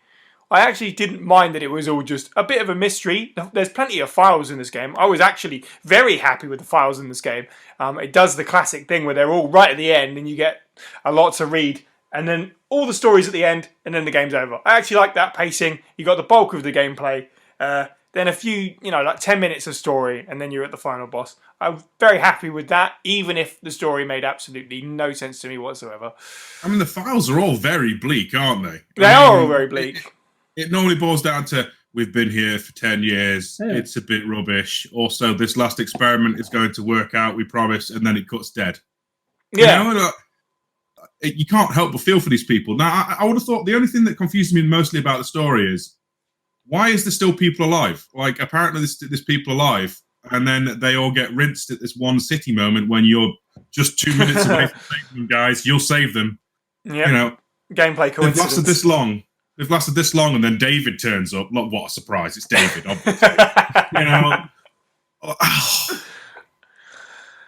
I actually didn't mind that it was all just a bit of a mystery. There's plenty of files in this game. I was actually very happy with the files in this game. It does the classic thing where they're all right at the end and you get a lot to read. And then all the stories at the end, and then the game's over. I actually like that pacing. You got the bulk of the gameplay. Then a few, like 10 minutes of story, and then you're at the final boss. I'm very happy with that, even if the story made absolutely no sense to me whatsoever. I mean, the files are all very bleak, aren't they? They are all very bleak. It normally boils down to, we've been here for 10 years, It's a bit rubbish. Also, this last experiment is going to work out, we promise, and then it cuts dead. Yeah. You can't help but feel for these people. Now, I would have thought the only thing that confuses me mostly about the story is, why is there still people alive? Like, apparently there's people alive, and then they all get rinsed at this one city moment when you're just 2 minutes away from saving them, guys. You'll save them. Yeah. Gameplay coincidence. They've lasted this long, and then David turns up. Look, what a surprise. It's David, obviously.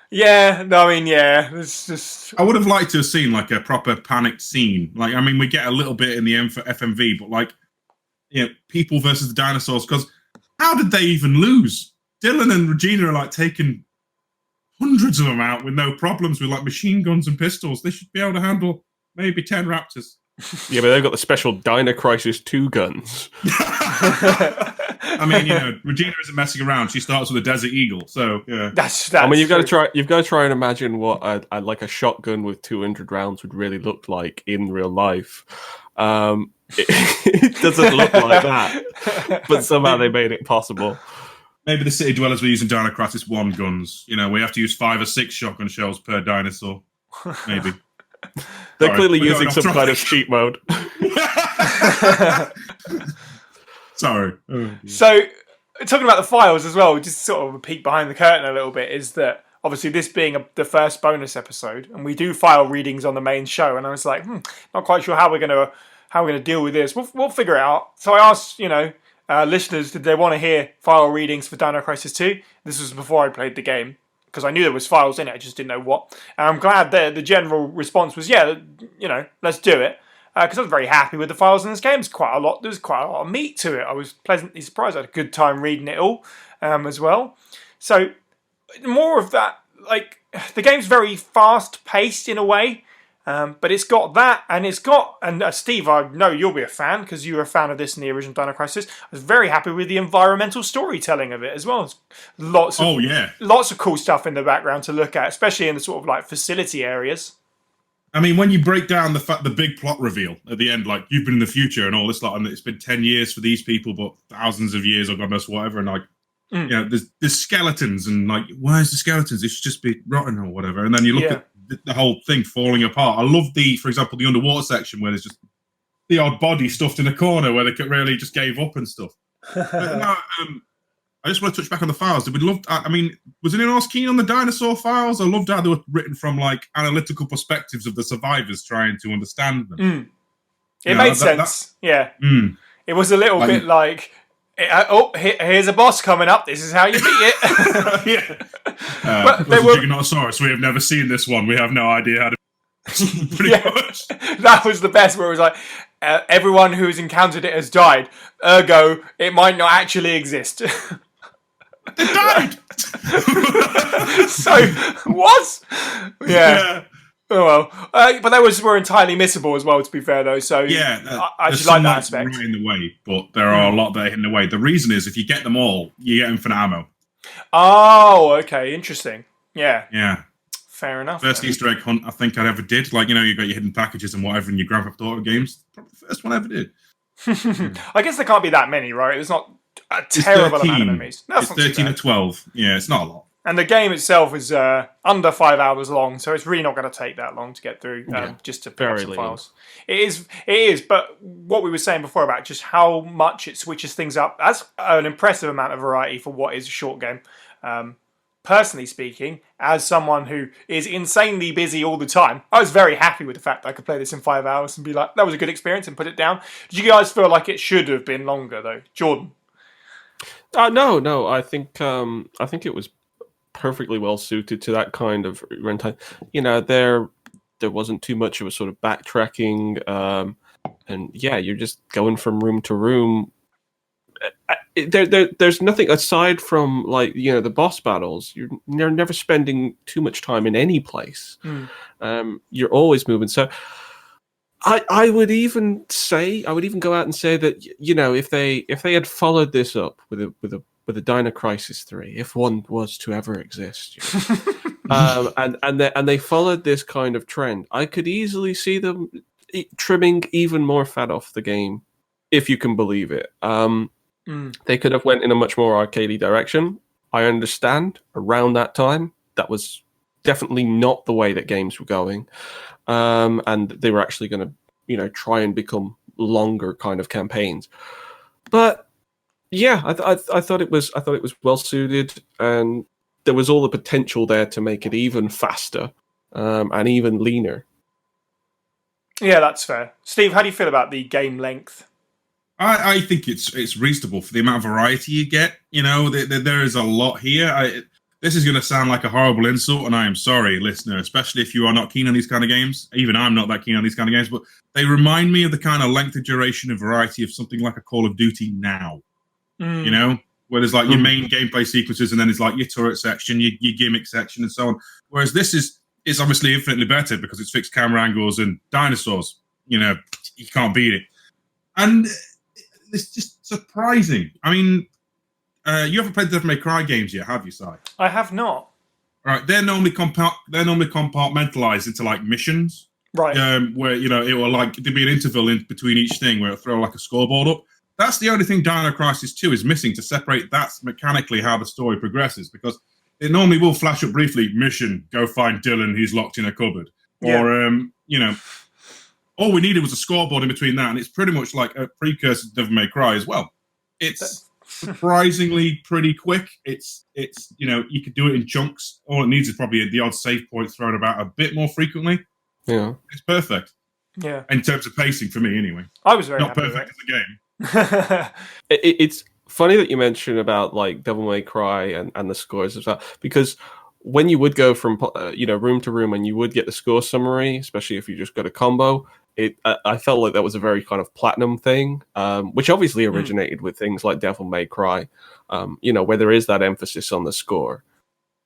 Yeah, no, I mean, yeah, it's just... I would have liked to have seen, like, a proper panicked scene. Like, I mean, we get a little bit in the FMV, but, like, people versus the dinosaurs, because how did they even lose? Dylan and Regina are, like, taking hundreds of them out with no problems with, like, machine guns and pistols. They should be able to handle maybe 10 raptors. Yeah, but they've got the special Dino Crisis 2 guns. I mean, Regina isn't messing around. She starts with a Desert Eagle, so yeah. That's I mean, you've got to try and imagine what a shotgun with 200 rounds would really look like in real life. it doesn't look like that, but somehow they made it possible. Maybe the city dwellers were using Dino Crisis 1 guns. You know, we have to use 5 or 6 shotgun shells per dinosaur. Maybe. They're Sorry, clearly we're using going some off kind of topic. cheat mode. Sorry. So, talking about the files as well, just sort of a peek behind the curtain a little bit, is that obviously this being the first bonus episode, and we do file readings on the main show, and I was like, not quite sure how we're gonna deal with this. We'll figure it out. So I asked, listeners, did they want to hear file readings for Dino Crisis 2? This was before I played the game, because I knew there was files in it, I just didn't know what. And I'm glad that the general response was, yeah, let's do it. Because I was very happy with the files in this game. There's quite a lot of meat to it. I was pleasantly surprised. I had a good time reading it all as well. So more of that, like, the game's very fast-paced in a way. But it's got that, and Steve, I know you'll be a fan, because you were a fan of this in the original Dino Crisis. I was very happy with the environmental storytelling of it as well. Lots of cool stuff in the background to look at, especially in the sort of like facility areas. I mean, when you break down the big plot reveal at the end, like, you've been in the future and all this lot, and it's been 10 years for these people, but thousands of years or God knows whatever, and like, there's skeletons, and like, where's the skeletons? It should just be rotten or whatever. And then you look at the whole thing falling apart. I love for example, the underwater section where there's just the odd body stuffed in a corner where they really just gave up and stuff. I just want to touch back on the files. Was anyone else keen on the dinosaur files? I loved how they were written from like analytical perspectives of the survivors trying to understand them. It made sense. It was a little bit like, here's a boss coming up. This is how you beat it. But there were Giganotosaurus. We have never seen this one. We have no idea how to. Pretty much. That was the best. Where it was like, everyone who's encountered it has died. Ergo, it might not actually exist. They died. So what? Yeah. Oh well, but they were entirely missable as well. To be fair, though, so I just like that aspect. Right in the way, but there are a lot that are in the way. The reason is if you get them all, you get infinite ammo. Oh, okay, interesting. Yeah. Fair enough. First Easter egg hunt I think I ever did. Like, you got your hidden packages and whatever in your Grand Theft Auto games. Probably the first one I ever did. I guess there can't be that many, right? It's not a terrible amount of enemies. It's 13 or 12. Yeah, it's not a lot. And the game itself is under 5 hours long, so it's really not going to take that long to get through, just to pick up some files. It is, but what we were saying before about just how much it switches things up, that's an impressive amount of variety for what is a short game. Personally speaking, as someone who is insanely busy all the time, I was very happy with the fact that I could play this in 5 hours and be like, that was a good experience, and put it down. Did you guys feel like it should have been longer, though? Jordan? No. I think it was perfectly well suited to that kind of runtime. There wasn't too much of a sort of backtracking, and you're just going from room to room. There's nothing aside from the boss battles. You're never spending too much time in any place. You're always moving. So I would even go out and say that if they had followed this up with a Dino Crisis 3, if one was to ever exist, and they followed this kind of trend, I could easily see them trimming even more fat off the game, if you can believe it. They could have went in a much more arcadey direction. I understand around that time that was definitely not the way that games were going, and they were actually going to try and become longer kind of campaigns. But I thought it was well suited, and there was all the potential there to make it even faster and even leaner. Yeah, that's fair. Steve, how do you feel about the game length? I think it's reasonable for the amount of variety you get. There is a lot here. This is going to sound like a horrible insult, and I am sorry, listener, especially if you are not keen on these kind of games. Even I'm not that keen on these kind of games, but they remind me of the kind of length and duration and variety of something like a Call of Duty now. Where there's like your main gameplay sequences, and then there's like your turret section, your gimmick section, and so on. Whereas this is obviously infinitely better because it's fixed camera angles and dinosaurs. You can't beat it. And it's just surprising. I mean, you haven't played the Devil May Cry games yet, have you, Si? I have not. Right, they're normally compartmentalized into like missions. Right. Where it will there'd be an interval in between each thing where it'll throw like a scoreboard up. That's the only thing Dino Crisis 2 is missing to separate that mechanically how the story progresses, because it normally will flash up briefly, mission, go find Dylan, he's locked in a cupboard. Yeah. Or, all we needed was a scoreboard in between that, and it's pretty much like a precursor to Devil May Cry as well. It's surprisingly pretty quick. It's you could do it in chunks. All it needs is probably the odd save point thrown about a bit more frequently. Yeah. It's perfect. Yeah. In terms of pacing for me, anyway. I was very Not happy perfect with as a game. It's funny that you mentioned about like Devil May Cry and the scores as well, because when you would go from room to room and you would get the score summary, especially if you just got a combo, I felt like that was a very kind of platinum thing, which obviously originated with things like Devil May Cry, where there is that emphasis on the score,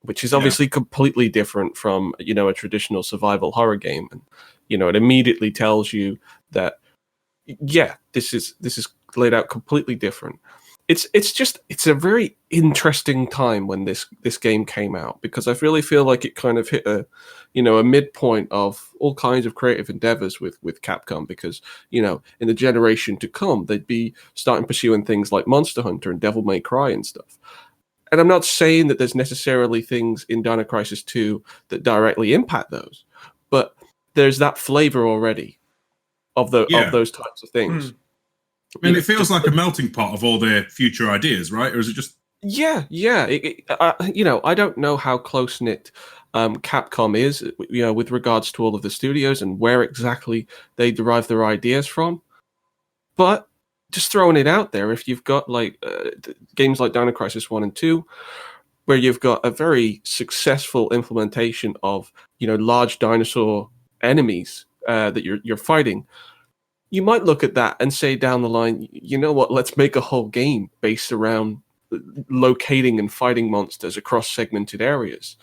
which is obviously completely different from a traditional survival horror game, and it immediately tells you that this is laid out completely different. It's a very interesting time when this game came out, because I really feel like it kind of hit a midpoint of all kinds of creative endeavors with Capcom, because in the generation to come they'd be starting pursuing things like Monster Hunter and Devil May Cry and stuff. And I'm not saying that there's necessarily things in Dino Crisis 2 that directly impact those, but there's that flavor already of those types of things. I mean, it feels like a melting pot of all their future ideas, right? Or is it just... Yeah. I don't know how close-knit Capcom is, with regards to all of the studios and where exactly they derive their ideas from. But just throwing it out there, if you've got like games like Dino Crisis 1 and 2, where you've got a very successful implementation of large dinosaur enemies that you're fighting, you might look at that and say down the line, you know what, let's make a whole game based around locating and fighting monsters across segmented areas,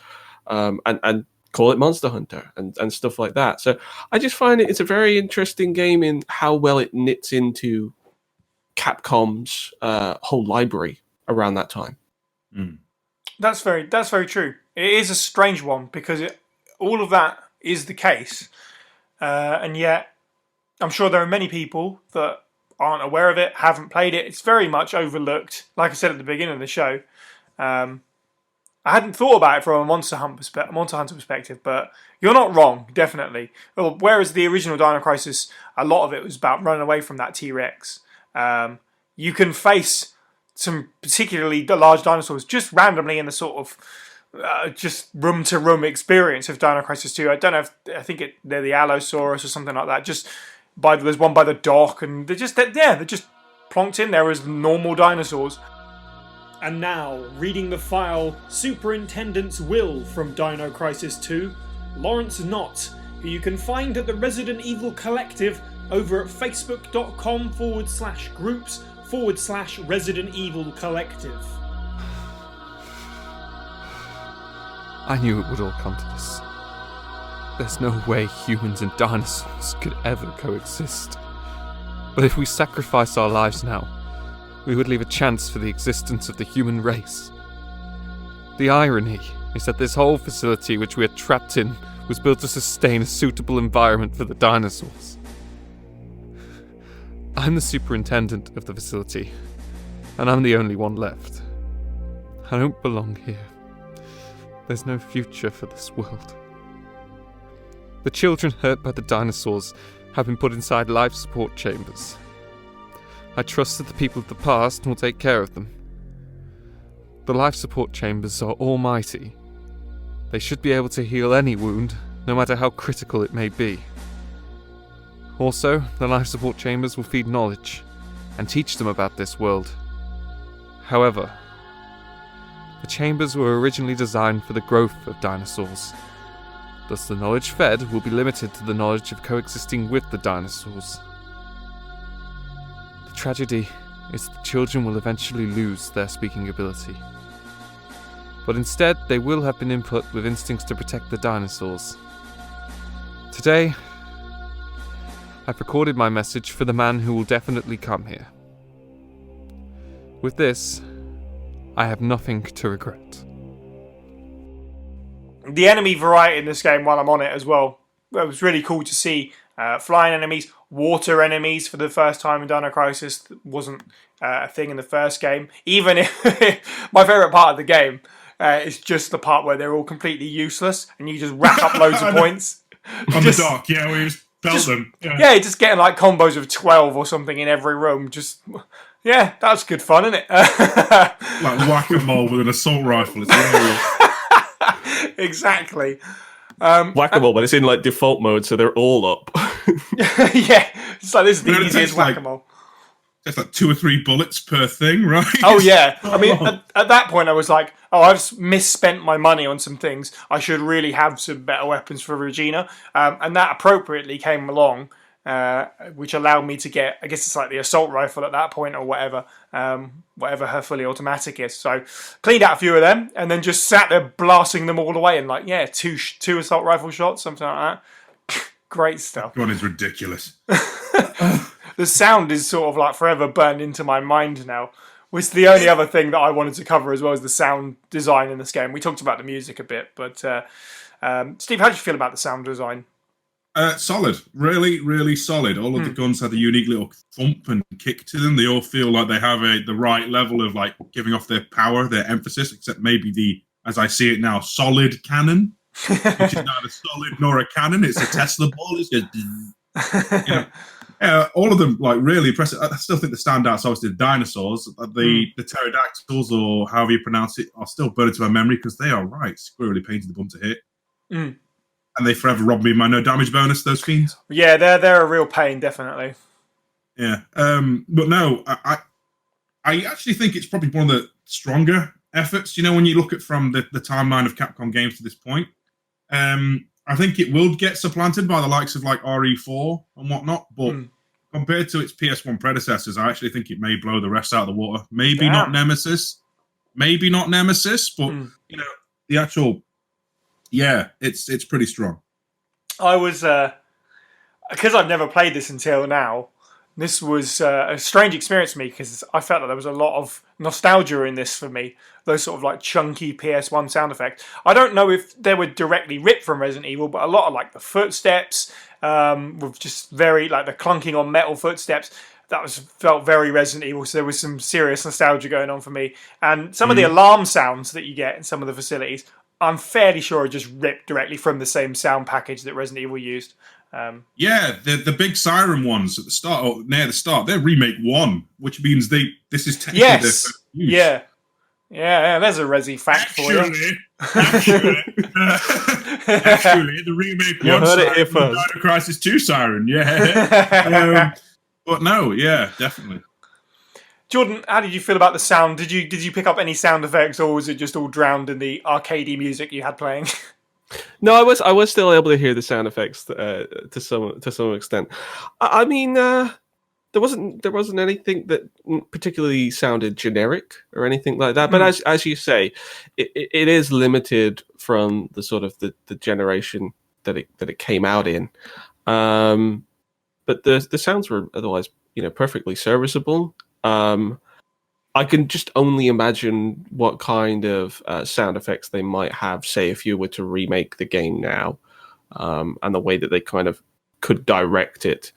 and call it Monster Hunter and stuff like that. So I just find it's a very interesting game in how well it knits into Capcom's whole library around that time. That's very true. It is a strange one, because all of that is the case, and yet I'm sure there are many people that aren't aware of it, haven't played it. It's very much overlooked. Like I said at the beginning of the show, I hadn't thought about it from a Monster Hunter perspective, but you're not wrong, definitely. Well, whereas the original Dino Crisis, a lot of it was about running away from that T-Rex. You can face some particularly large dinosaurs just randomly in the sort of just room-to-room experience of Dino Crisis 2. I don't know I think they're the Allosaurus or something like that. There's one by the dock, and they're just plonked in there as normal dinosaurs. And now, reading the file Superintendent's Will from Dino Crisis 2, Lawrence Knott, who you can find at the Resident Evil Collective over at facebook.com/groups/Resident Evil Collective. I knew it would all come to this. There's no way humans and dinosaurs could ever coexist. But if we sacrifice our lives now, we would leave a chance for the existence of the human race. The irony is that this whole facility which we are trapped in was built to sustain a suitable environment for the dinosaurs. I'm the superintendent of the facility, and I'm the only one left. I don't belong here. There's no future for this world. The children hurt by the dinosaurs have been put inside life support chambers. I trust that the people of the past will take care of them. The life support chambers are almighty. They should be able to heal any wound, no matter how critical it may be. Also, the life support chambers will feed knowledge and teach them about this world. However, the chambers were originally designed for the growth of dinosaurs. Thus the knowledge fed will be limited to the knowledge of coexisting with the dinosaurs. The tragedy is that the children will eventually lose their speaking ability. But instead, they will have been input with instincts to protect the dinosaurs. Today, I've recorded my message for the man who will definitely come here. With this, I have nothing to regret. The enemy variety in this game, while I'm on it as well, it was really cool to see flying enemies, water enemies for the first time in Dino Crisis. That wasn't a thing in the first game. Even if my favourite part of the game is just the part where they're all completely useless and you just rack up loads of points. On the dock, yeah, we just belt them. Yeah, just getting like combos of 12 or something in every room. Just, yeah, that's good fun, isn't it? Like whack-a-mole with an assault rifle. It's hilarious. Exactly. Whack-a-mole, but it's in like default mode, so they're all up. Yeah, it's like this is the But it easiest takes, like, whack-a-mole. Just like 2 or 3 bullets per thing, right? Oh yeah, I mean, at that point I was like, oh, I've misspent my money on some things. I should really have some better weapons for Regina, and that appropriately came along, which allowed me to get, I guess it's like the assault rifle at that point or whatever, whatever her fully automatic is. So cleaned out a few of them, and then just sat there blasting them all away, and like, yeah, two assault rifle shots, something like that. Great stuff. God, is ridiculous. The sound is sort of like forever burned into my mind now. Was the only other thing that I wanted to cover as well as the sound design in this game. We talked about the music a bit, but Steve, how did you feel about the sound design? Solid, really, really solid. All of the guns had a unique little thump and kick to them. They all feel like they have the right level of like giving off their power, their emphasis. Except maybe the, as I see it now, solid cannon, which is neither solid nor a cannon. It's a Tesla ball. It's just, you know. All of them like really impressive. I still think the standouts, obviously, the dinosaurs, the pterodactyls, or however you pronounce it, are still burned into my memory because they are right squirrely painted the bum to hit, and they forever rob me of my no damage bonus. Those fiends. Yeah, they're a real pain, definitely. Yeah, but no, I actually think it's probably one of the stronger efforts. You know, when you look at from the timeline of Capcom games to this point, I think it will get supplanted by the likes of like RE4 and whatnot, but compared to its PS1 predecessors, I actually think it may blow the rest out of the water. Maybe not Nemesis, but you know, the actual, it's pretty strong. I was because I've never played this until now. This was a strange experience for me because I felt that there was a lot of nostalgia in this for me. Those sort of like chunky PS1 sound effects. I don't know if they were directly ripped from Resident Evil, but a lot of like the footsteps, with just very like the clunking on metal footsteps, felt very Resident Evil. So there was some serious nostalgia going on for me. And some of the alarm sounds that you get in some of the facilities, I'm fairly sure are just ripped directly from the same sound package that Resident Evil used. The big siren ones at the start, or near the start, they're remake 1, which means this is technically their first use. Yeah, there's a Resi fact for you. Actually, the remake 1 siren, Dino Crisis 2 siren, but no, definitely. Jordan, how did you feel about the sound? Did you pick up any sound effects, or was it just all drowned in the arcadey music you had playing? No, I was still able to hear the sound effects to some extent. I mean, there wasn't anything that particularly sounded generic or anything like that. But as you say, it is limited from the sort of the generation that it came out in. But the sounds were otherwise, perfectly serviceable. I can just only imagine what kind of sound effects they might have, say, if you were to remake the game now, and the way that they kind of could direct it,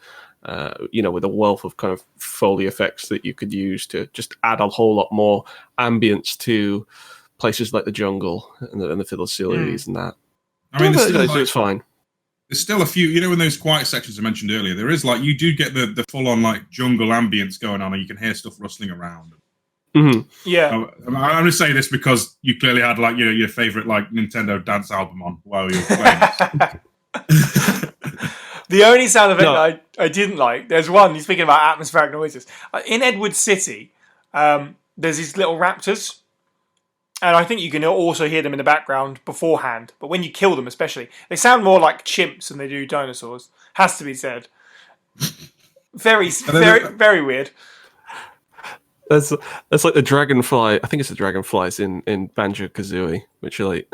with a wealth of kind of Foley effects that you could use to just add a whole lot more ambience to places like the jungle and the facilities and that. I mean, it's fine. There's still a few, in those quiet sections I mentioned earlier, there is like, you do get the full-on like jungle ambience going on, and you can hear stuff rustling around. Mm-hmm. Yeah, I'm going to say this because you clearly had like your favorite like Nintendo dance album on while you were playing. The only sound effect that I didn't like, there's one. You're speaking about atmospheric noises in Edward City. There's these little raptors, and I think you can also hear them in the background beforehand. But when you kill them, especially, they sound more like chimps than they do dinosaurs. Has to be said. Very, very weird. That's like the dragonfly. I think it's the dragonflies in Banjo-Kazooie, which are like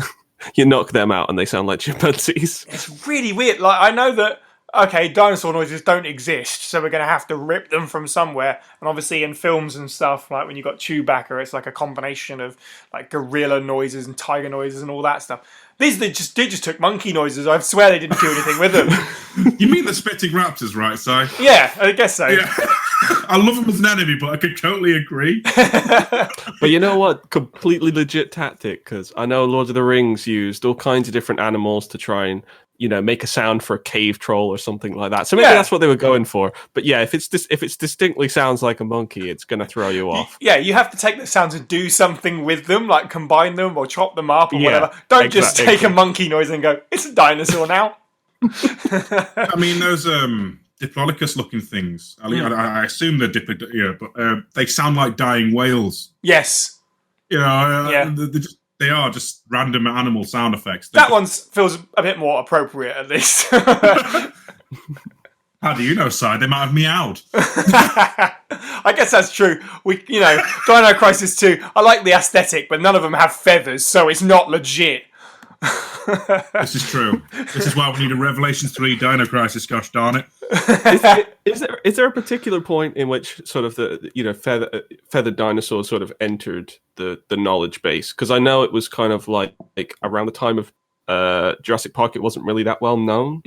you knock them out and they sound like chimpanzees. It's really weird. Like I know that okay, dinosaur noises don't exist, so we're going to have to rip them from somewhere. And obviously in films and stuff, like when you got Chewbacca, it's like a combination of like gorilla noises and tiger noises and all that stuff. These they just took monkey noises. I swear they didn't do anything with them. You mean the spitting raptors, right, Si? Yeah, I guess so. Yeah. I love them as an enemy, but I could totally agree. But you know what? Completely legit tactic, because I know Lord of the Rings used all kinds of different animals to try and, make a sound for a cave troll or something like that. So maybe that's what they were going for. But yeah, if it's distinctly sounds like a monkey, it's going to throw you off. Yeah, you have to take the sounds and do something with them, like combine them or chop them up or whatever. Don't just take a monkey noise and go, it's a dinosaur now. I mean, those Diplodocus-looking things. I assume they're but they sound like dying whales. Yes. They are just random animal sound effects. That one feels a bit more appropriate, at least. How do you know, Si? They might have meowed. I guess that's true. Dino Crisis 2, I like the aesthetic, but none of them have feathers, so it's not legit. This is true. This is why we need a Revelations 3 Dino Crisis, gosh darn it. Is there a particular point in which sort of the feathered dinosaurs sort of entered the knowledge base? Because I know it was kind of like around the time of Jurassic Park, it wasn't really that well known.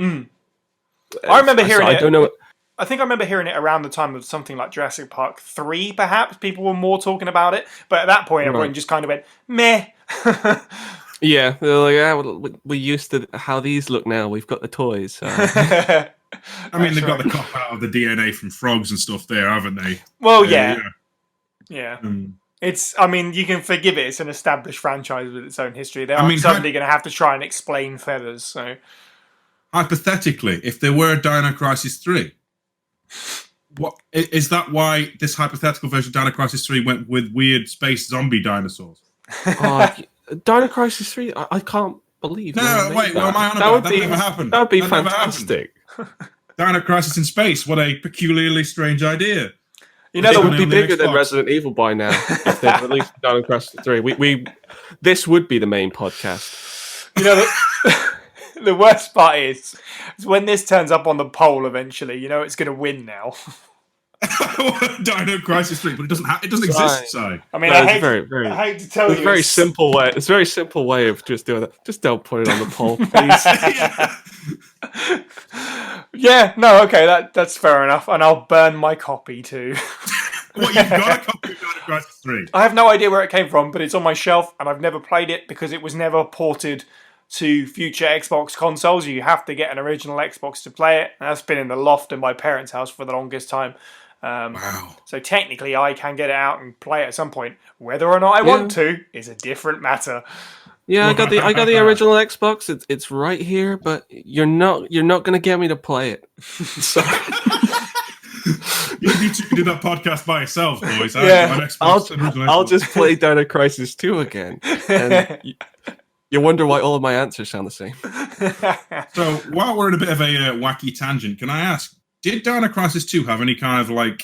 I remember hearing it. I don't know. I think I remember hearing it around the time of something like Jurassic Park 3, perhaps. People were more talking about it. But at that point, everyone just kind of went, meh. Yeah, they're like, we're used to how these look now. We've got the toys. So. I mean, they've got the cop out of the DNA from frogs and stuff there, haven't they? Well, yeah. It's. I mean, you can forgive it. It's an established franchise with its own history. They aren't suddenly going to have to try and explain feathers. So, hypothetically, if there were a Dino Crisis 3, what is that? Why this hypothetical version of Dino Crisis 3 went with weird space zombie dinosaurs? Dino Crisis 3, I can't believe. No, wait, what am I on about? That never happened. That would be fantastic. Dino Crisis in space, what a peculiarly strange idea. That would be bigger than Resident Evil by now if they released Dino Crisis 3. This would be the main podcast. The worst part is when this turns up on the poll eventually, it's going to win now. Dino Crisis 3, but it doesn't exist. So I mean, I hate to tell you, it's a very simple way. It's a very simple way of just doing that. Just don't put it on the poll, please. That's fair enough, and I'll burn my copy too. What, you've got a copy of Dino Crisis 3? I have no idea where it came from, but it's on my shelf, and I've never played it because it was never ported to future Xbox consoles. You have to get an original Xbox to play it, and that's been in the loft in my parents' house for the longest time. Wow. So technically I can get it out and play it at some point. Whether or not I want to is a different matter. Yeah, I got the original Xbox. It's right here, but you're not going to get me to play it. So you two can do that podcast by yourselves, boys. Yeah. I'll just play Dino Crisis 2 again. And you wonder why all of my answers sound the same. So while we're in a bit of a wacky tangent, can I ask, did Dino Crisis 2 have any kind of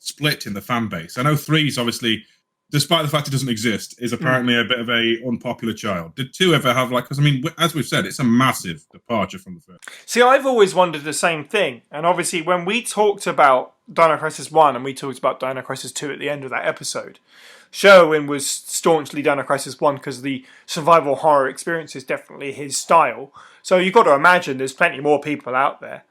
split in the fan base? I know 3 is obviously, despite the fact it doesn't exist, is apparently a bit of a unpopular child. Did 2 ever have because I mean, as we've said, it's a massive departure from the first. See, I've always wondered the same thing. And obviously when we talked about Dino Crisis 1 and we talked about Dino Crisis 2 at the end of that episode, Sherwin was staunchly Dino Crisis 1 because the survival horror experience is definitely his style. So you've got to imagine there's plenty more people out there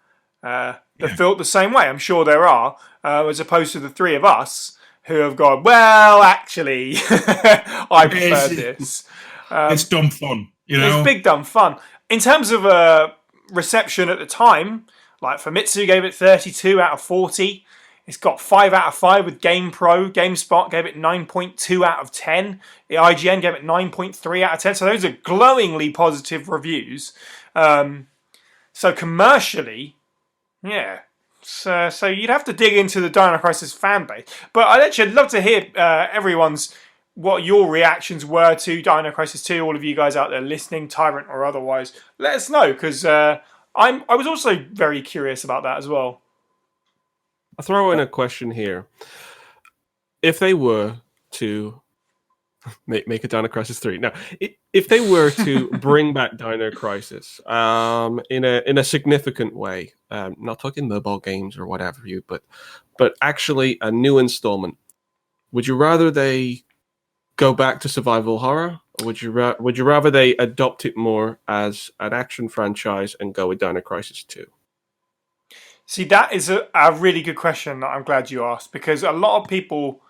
that feel the same way. I'm sure there are, as opposed to the 3 of us who have gone, well, actually, I prefer this. It's dumb fun, It's big dumb fun. In terms of reception at the time, like Famitsu gave it 32 out of 40. It's got 5 out of 5 with GamePro. GameSpot gave it 9.2 out of 10. The IGN gave it 9.3 out of 10. So those are glowingly positive reviews. So commercially, yeah. So you'd have to dig into the Dino Crisis fan base. But I'd love to hear what your reactions were to Dino Crisis 2. All of you guys out there listening, Tyrant or otherwise, let us know, because I was also very curious about that as well. I'll throw in a question here. If they were to make a Dino Crisis 3. Now, if they were to bring back Dino Crisis in a significant way, not talking mobile games or whatever but actually a new installment, would you rather they go back to survival horror, or would you rather they adopt it more as an action franchise and go with Dino Crisis 2? See, that is a really good question that I'm glad you asked, because a lot of people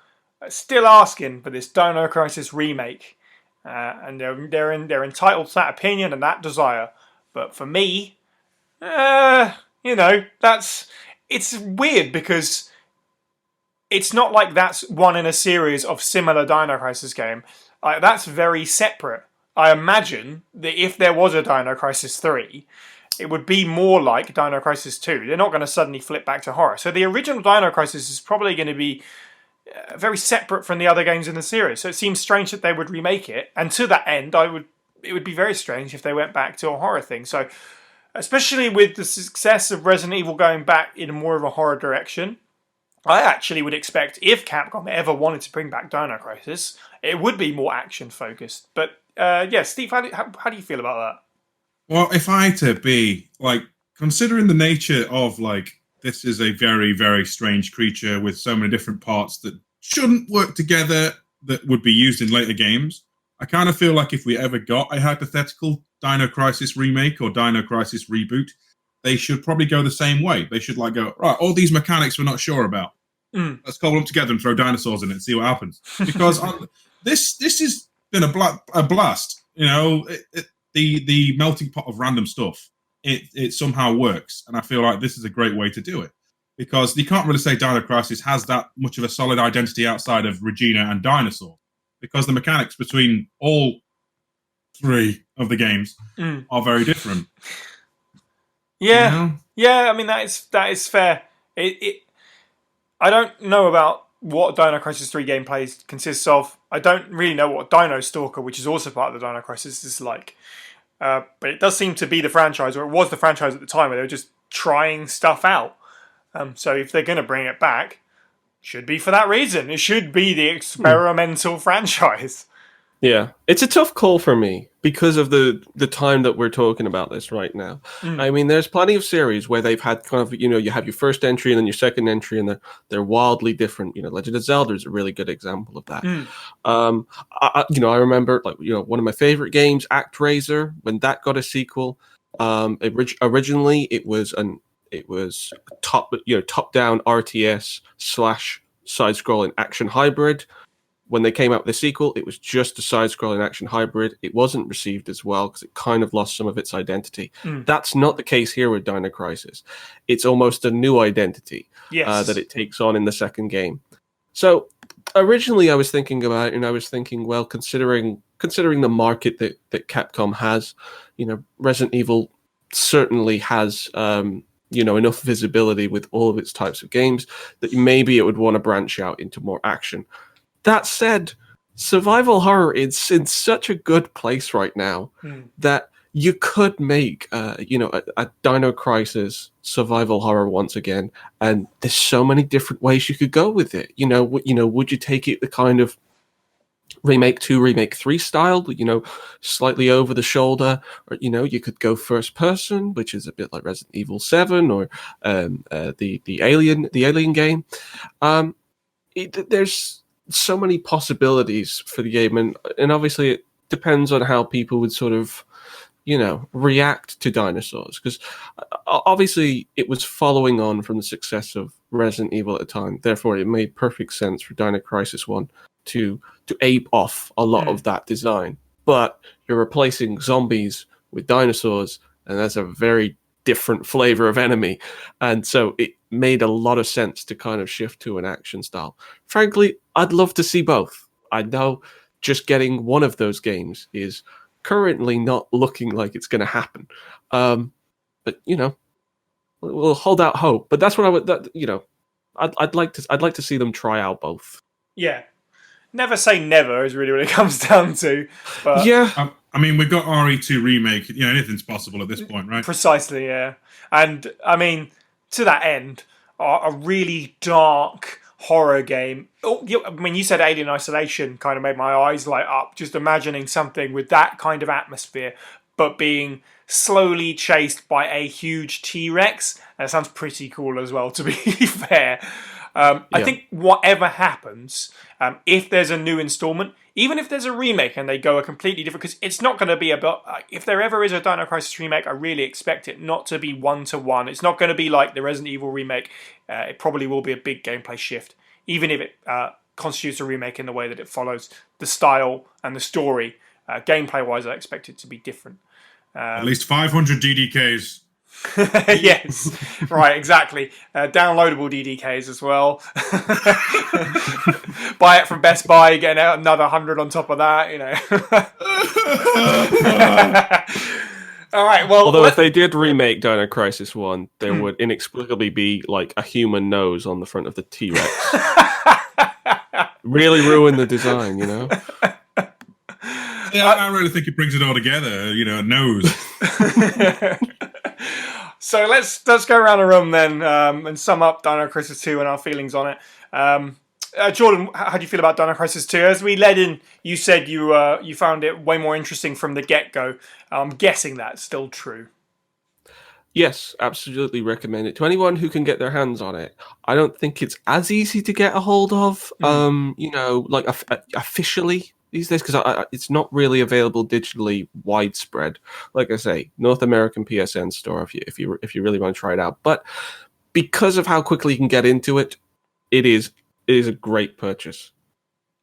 are still asking for this Dino Crisis remake, and they're entitled to that opinion and that desire. But for me, it's weird because it's not like that's one in a series of similar Dino Crisis game. That's very separate. I imagine that if there was a Dino Crisis 3, it would be more like Dino Crisis 2. They're not going to suddenly flip back to horror. So the original Dino Crisis is probably going to be very separate from the other games in the series. So it seems strange that they would remake it. And to that end, it would be very strange if they went back to a horror thing. So especially with the success of Resident Evil going back in more of a horror direction, I actually would expect if Capcom ever wanted to bring back Dino Crisis, it would be more action focused. But Steve, how do you feel about that? Well, if I had to be, considering the nature of, this is a very, very strange creature with so many different parts that shouldn't work together that would be used in later games, I kind of feel like if we ever got a hypothetical Dino Crisis remake or Dino Crisis reboot, they should probably go the same way. They should, go, right, all these mechanics we're not sure about. Let's cobble them together and throw dinosaurs in it and see what happens. Because this has been a blast. The melting pot of random stuff, it somehow works. And I feel like this is a great way to do it. Because you can't really say Dino Crisis has that much of a solid identity outside of Regina and Dinosaur. Because the mechanics between all three of the games are very different. Yeah, I mean, that is fair. I don't know about what Dino Crisis 3 gameplay consists of. I don't really know what Dino Stalker, which is also part of the Dino Crisis, is like. But it does seem to be the franchise, or it was the franchise at the time, where they were just trying stuff out. So if they're going to bring it back, it should be for that reason. It should be the experimental franchise. Yeah, it's a tough call for me because of the time that we're talking about this right now. I mean, there's plenty of series where they've had kind of, you have your first entry and then your second entry, and they're wildly different. Legend of Zelda is a really good example of that. I remember, one of my favorite games, ActRaiser, when that got a sequel. Originally, it was top down RTS / side-scrolling action hybrid. When they came out with the sequel, it was just a side-scrolling action hybrid. It wasn't received as well because it kind of lost some of its identity. That's not the case here with Dino Crisis. It's almost a new identity that it takes on in the second game. So originally I was thinking about it, and I was thinking, well, considering the market that Capcom has, Resident Evil certainly has enough visibility with all of its types of games that maybe it would want to branch out into more action. That said, survival horror is in such a good place right now that you could make, a Dino Crisis survival horror once again, and there's so many different ways you could go with it. Would you take it the kind of Remake 2, Remake 3 style, slightly over the shoulder, or you could go first person, which is a bit like Resident Evil 7 or the Alien game. There's so many possibilities for the game, and obviously it depends on how people would sort of react to dinosaurs, because obviously it was following on from the success of Resident Evil at the time. Therefore it made perfect sense for Dino Crisis 1 to ape off a lot of that design. But you're replacing zombies with dinosaurs, and that's a very different flavor of enemy, and so it made a lot of sense to kind of shift to an action style. Frankly, I'd love to see both. I know just getting one of those games is currently not looking like it's going to happen, but we'll hold out hope. But that's what I would. I'd like to see them try out both. Yeah, never say never is really what it comes down to. But yeah. I mean, we've got RE2 remake. Anything's possible at this point, right? Precisely, yeah. And I mean, to that end, a really dark horror game. Oh, when you said Alien Isolation, kind of made my eyes light up. Just imagining something with that kind of atmosphere, but being slowly chased by a huge T-Rex. That sounds pretty cool as well, to be fair. I think whatever happens, if there's a new installment, even if there's a remake and they go a completely different, because it's not going to be about, if there ever is a Dino Crisis remake, I really expect it not to be one-to-one. It's not going to be like the Resident Evil remake. It probably will be a big gameplay shift, even if it constitutes a remake in the way that it follows the style and the story. Gameplay-wise, I expect it to be different. At least 500 DDKs. Yes, right, exactly. Downloadable DDKs as well. Buy it from Best Buy, get another 100 on top of that, you know. All right, well... Although if they did remake Dino Crisis 1, there would inexplicably be, like, a human nose on the front of the T-Rex. Really ruin the design, you know? Yeah, I really think it brings it all together, you know, nose. So let's go around the room then and sum up Dino Crisis 2 and our feelings on it. Jordan, how do you feel about Dino Crisis 2? As we led in, you said you found it way more interesting from the get-go. I'm guessing that's still true. Yes, absolutely recommend it to anyone who can get their hands on it. I don't think it's as easy to get a hold of, you know, like officially these days, because it's not really available digitally widespread. Like I say, North American PSN store if you really want to try it out. But because of how quickly you can get into it, it is a great purchase.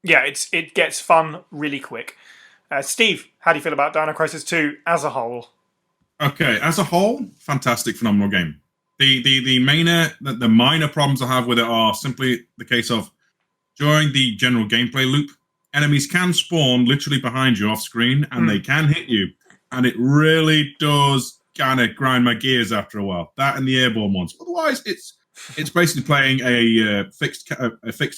Yeah, it gets fun really quick. Steve, how do you feel about Dino Crisis 2 as a whole? Okay, as a whole, fantastic, phenomenal game. The minor problems I have with it are simply the case of during the general gameplay loop, enemies can spawn literally behind you off screen, and they can hit you, and it really does kind of grind my gears after a while. That and the airborne ones. Otherwise, it's basically playing a fixed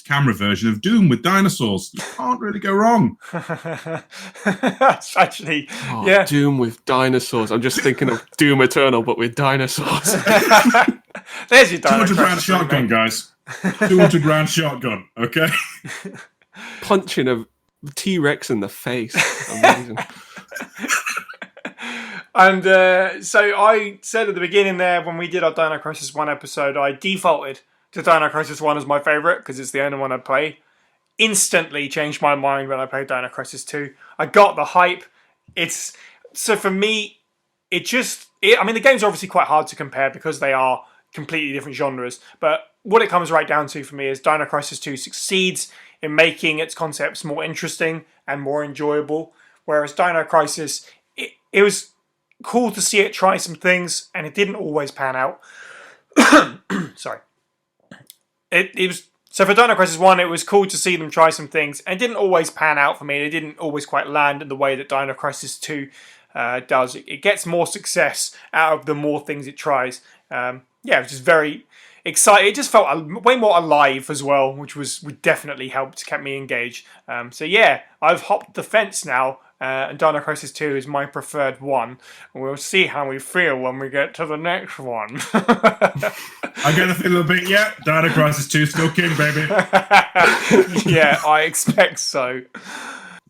camera version of Doom with dinosaurs. You can't really go wrong. That's actually, yeah. Doom with dinosaurs. I'm just thinking of Doom Eternal, but with dinosaurs. There's your Dino 200 round shotgun, guys. 200 round shotgun. Okay. Punching a T-Rex in the face. Amazing. And so I said at the beginning there, when we did our Dino Crisis 1 episode, I defaulted to Dino Crisis 1 as my favourite because it's the only one I play. Instantly changed my mind when I played Dino Crisis 2. I got the hype. So for me, I mean, the games are obviously quite hard to compare because they are completely different genres. But what it comes right down to for me is Dino Crisis 2 succeeds in making its concepts more interesting and more enjoyable. Whereas Dino Crisis, it was cool to see it try some things, and it didn't always pan out. Sorry. It was so for Dino Crisis 1, it was cool to see them try some things, and it didn't always pan out for me. It didn't always quite land in the way that Dino Crisis 2 does. It gets more success out of the more things it tries. Yeah, it was just very exciting. It just felt way more alive as well, which definitely helped, kept me engaged. So yeah, I've hopped the fence now. And Dino Crisis 2 is my preferred one. We'll see how we feel when we get to the next one. I get a feel a bit, yeah. Dino Crisis 2 still king, baby. Yeah, I expect so.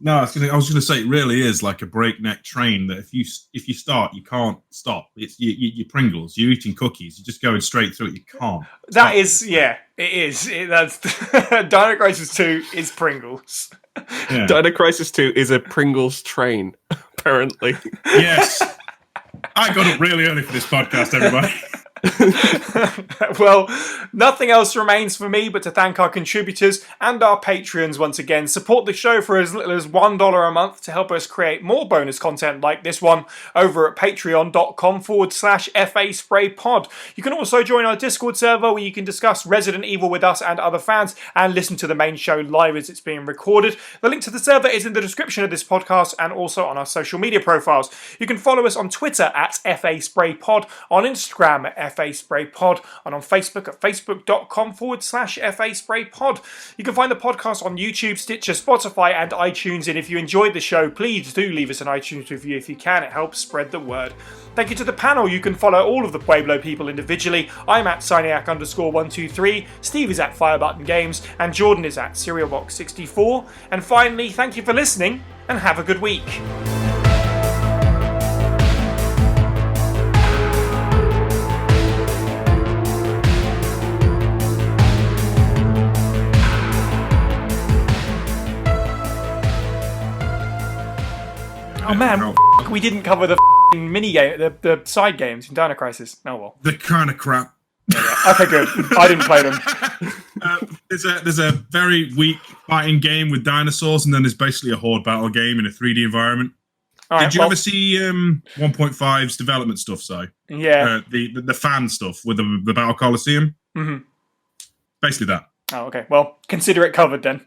No, I was going to say it really is like a breakneck train that if you start, you can't stop. It's you Pringles. You're eating cookies. You're just going straight through it. You can't. That is, yeah, it is. That's Dino Crisis 2 is Pringles. Yeah. Dino Crisis 2 is a Pringles train, apparently. Yes. I got up really early for this podcast, everybody. Well, nothing else remains for me but to thank our contributors and our Patreons once again. Support the show for as little as $1 a month to help us create more bonus content like this one over at patreon.com/FASprayPod. You can also join our Discord server where you can discuss Resident Evil with us and other fans and listen to the main show live as it's being recorded. The link to the server is in the description of this podcast and also on our social media profiles. You can follow us on Twitter at FASprayPod, on Instagram at FASprayPod, Pod, and on Facebook at facebook.com/FA Spray Pod. You can find the podcast on YouTube, Stitcher, Spotify, and iTunes. And if you enjoyed the show, please do leave us an iTunes review if you can. It helps spread the word. Thank you to the panel. You can follow all of the Pueblo people individually. I'm at Cyniac_123, Steve is at Firebutton Games, and Jordan is at SerialBox64. And finally, thank you for listening, and have a good week. Oh man, we didn't cover the mini game, the side games in Dino Crisis. Oh well. The kind of crap. Okay, good. I didn't play them. There's a very weak fighting game with dinosaurs, and then there's basically a horde battle game in a 3D environment. All right, Did you ever see 1.5's development stuff, Si? Yeah. The fan stuff with the Battle Coliseum? Mm-hmm. Basically that. Oh, okay. Well, consider it covered then.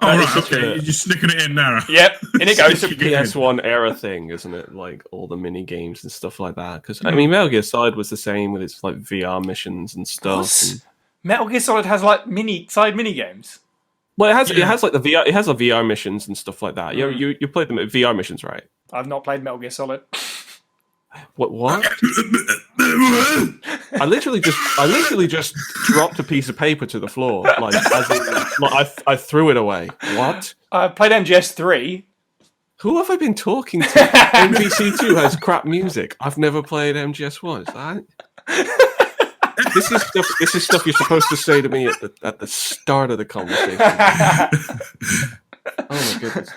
Oh, right, okay. You're just sticking it in there. Yep, in it goes. It's a PS1 era thing, isn't it? Like all the mini games and stuff like that. Because I mean, Metal Gear Solid was the same with its like VR missions and stuff. And... Metal Gear Solid has like mini games. Well, it has like the VR. It has the VR missions and stuff like that. You played them at VR missions, right? I've not played Metal Gear Solid. What? I literally just dropped a piece of paper to the floor, like as I threw it away. What? I played MGS3. Who have I been talking to? MVC2 has crap music. I've never played MGS1. This is stuff you're supposed to say to me at the start of the conversation. Oh my goodness.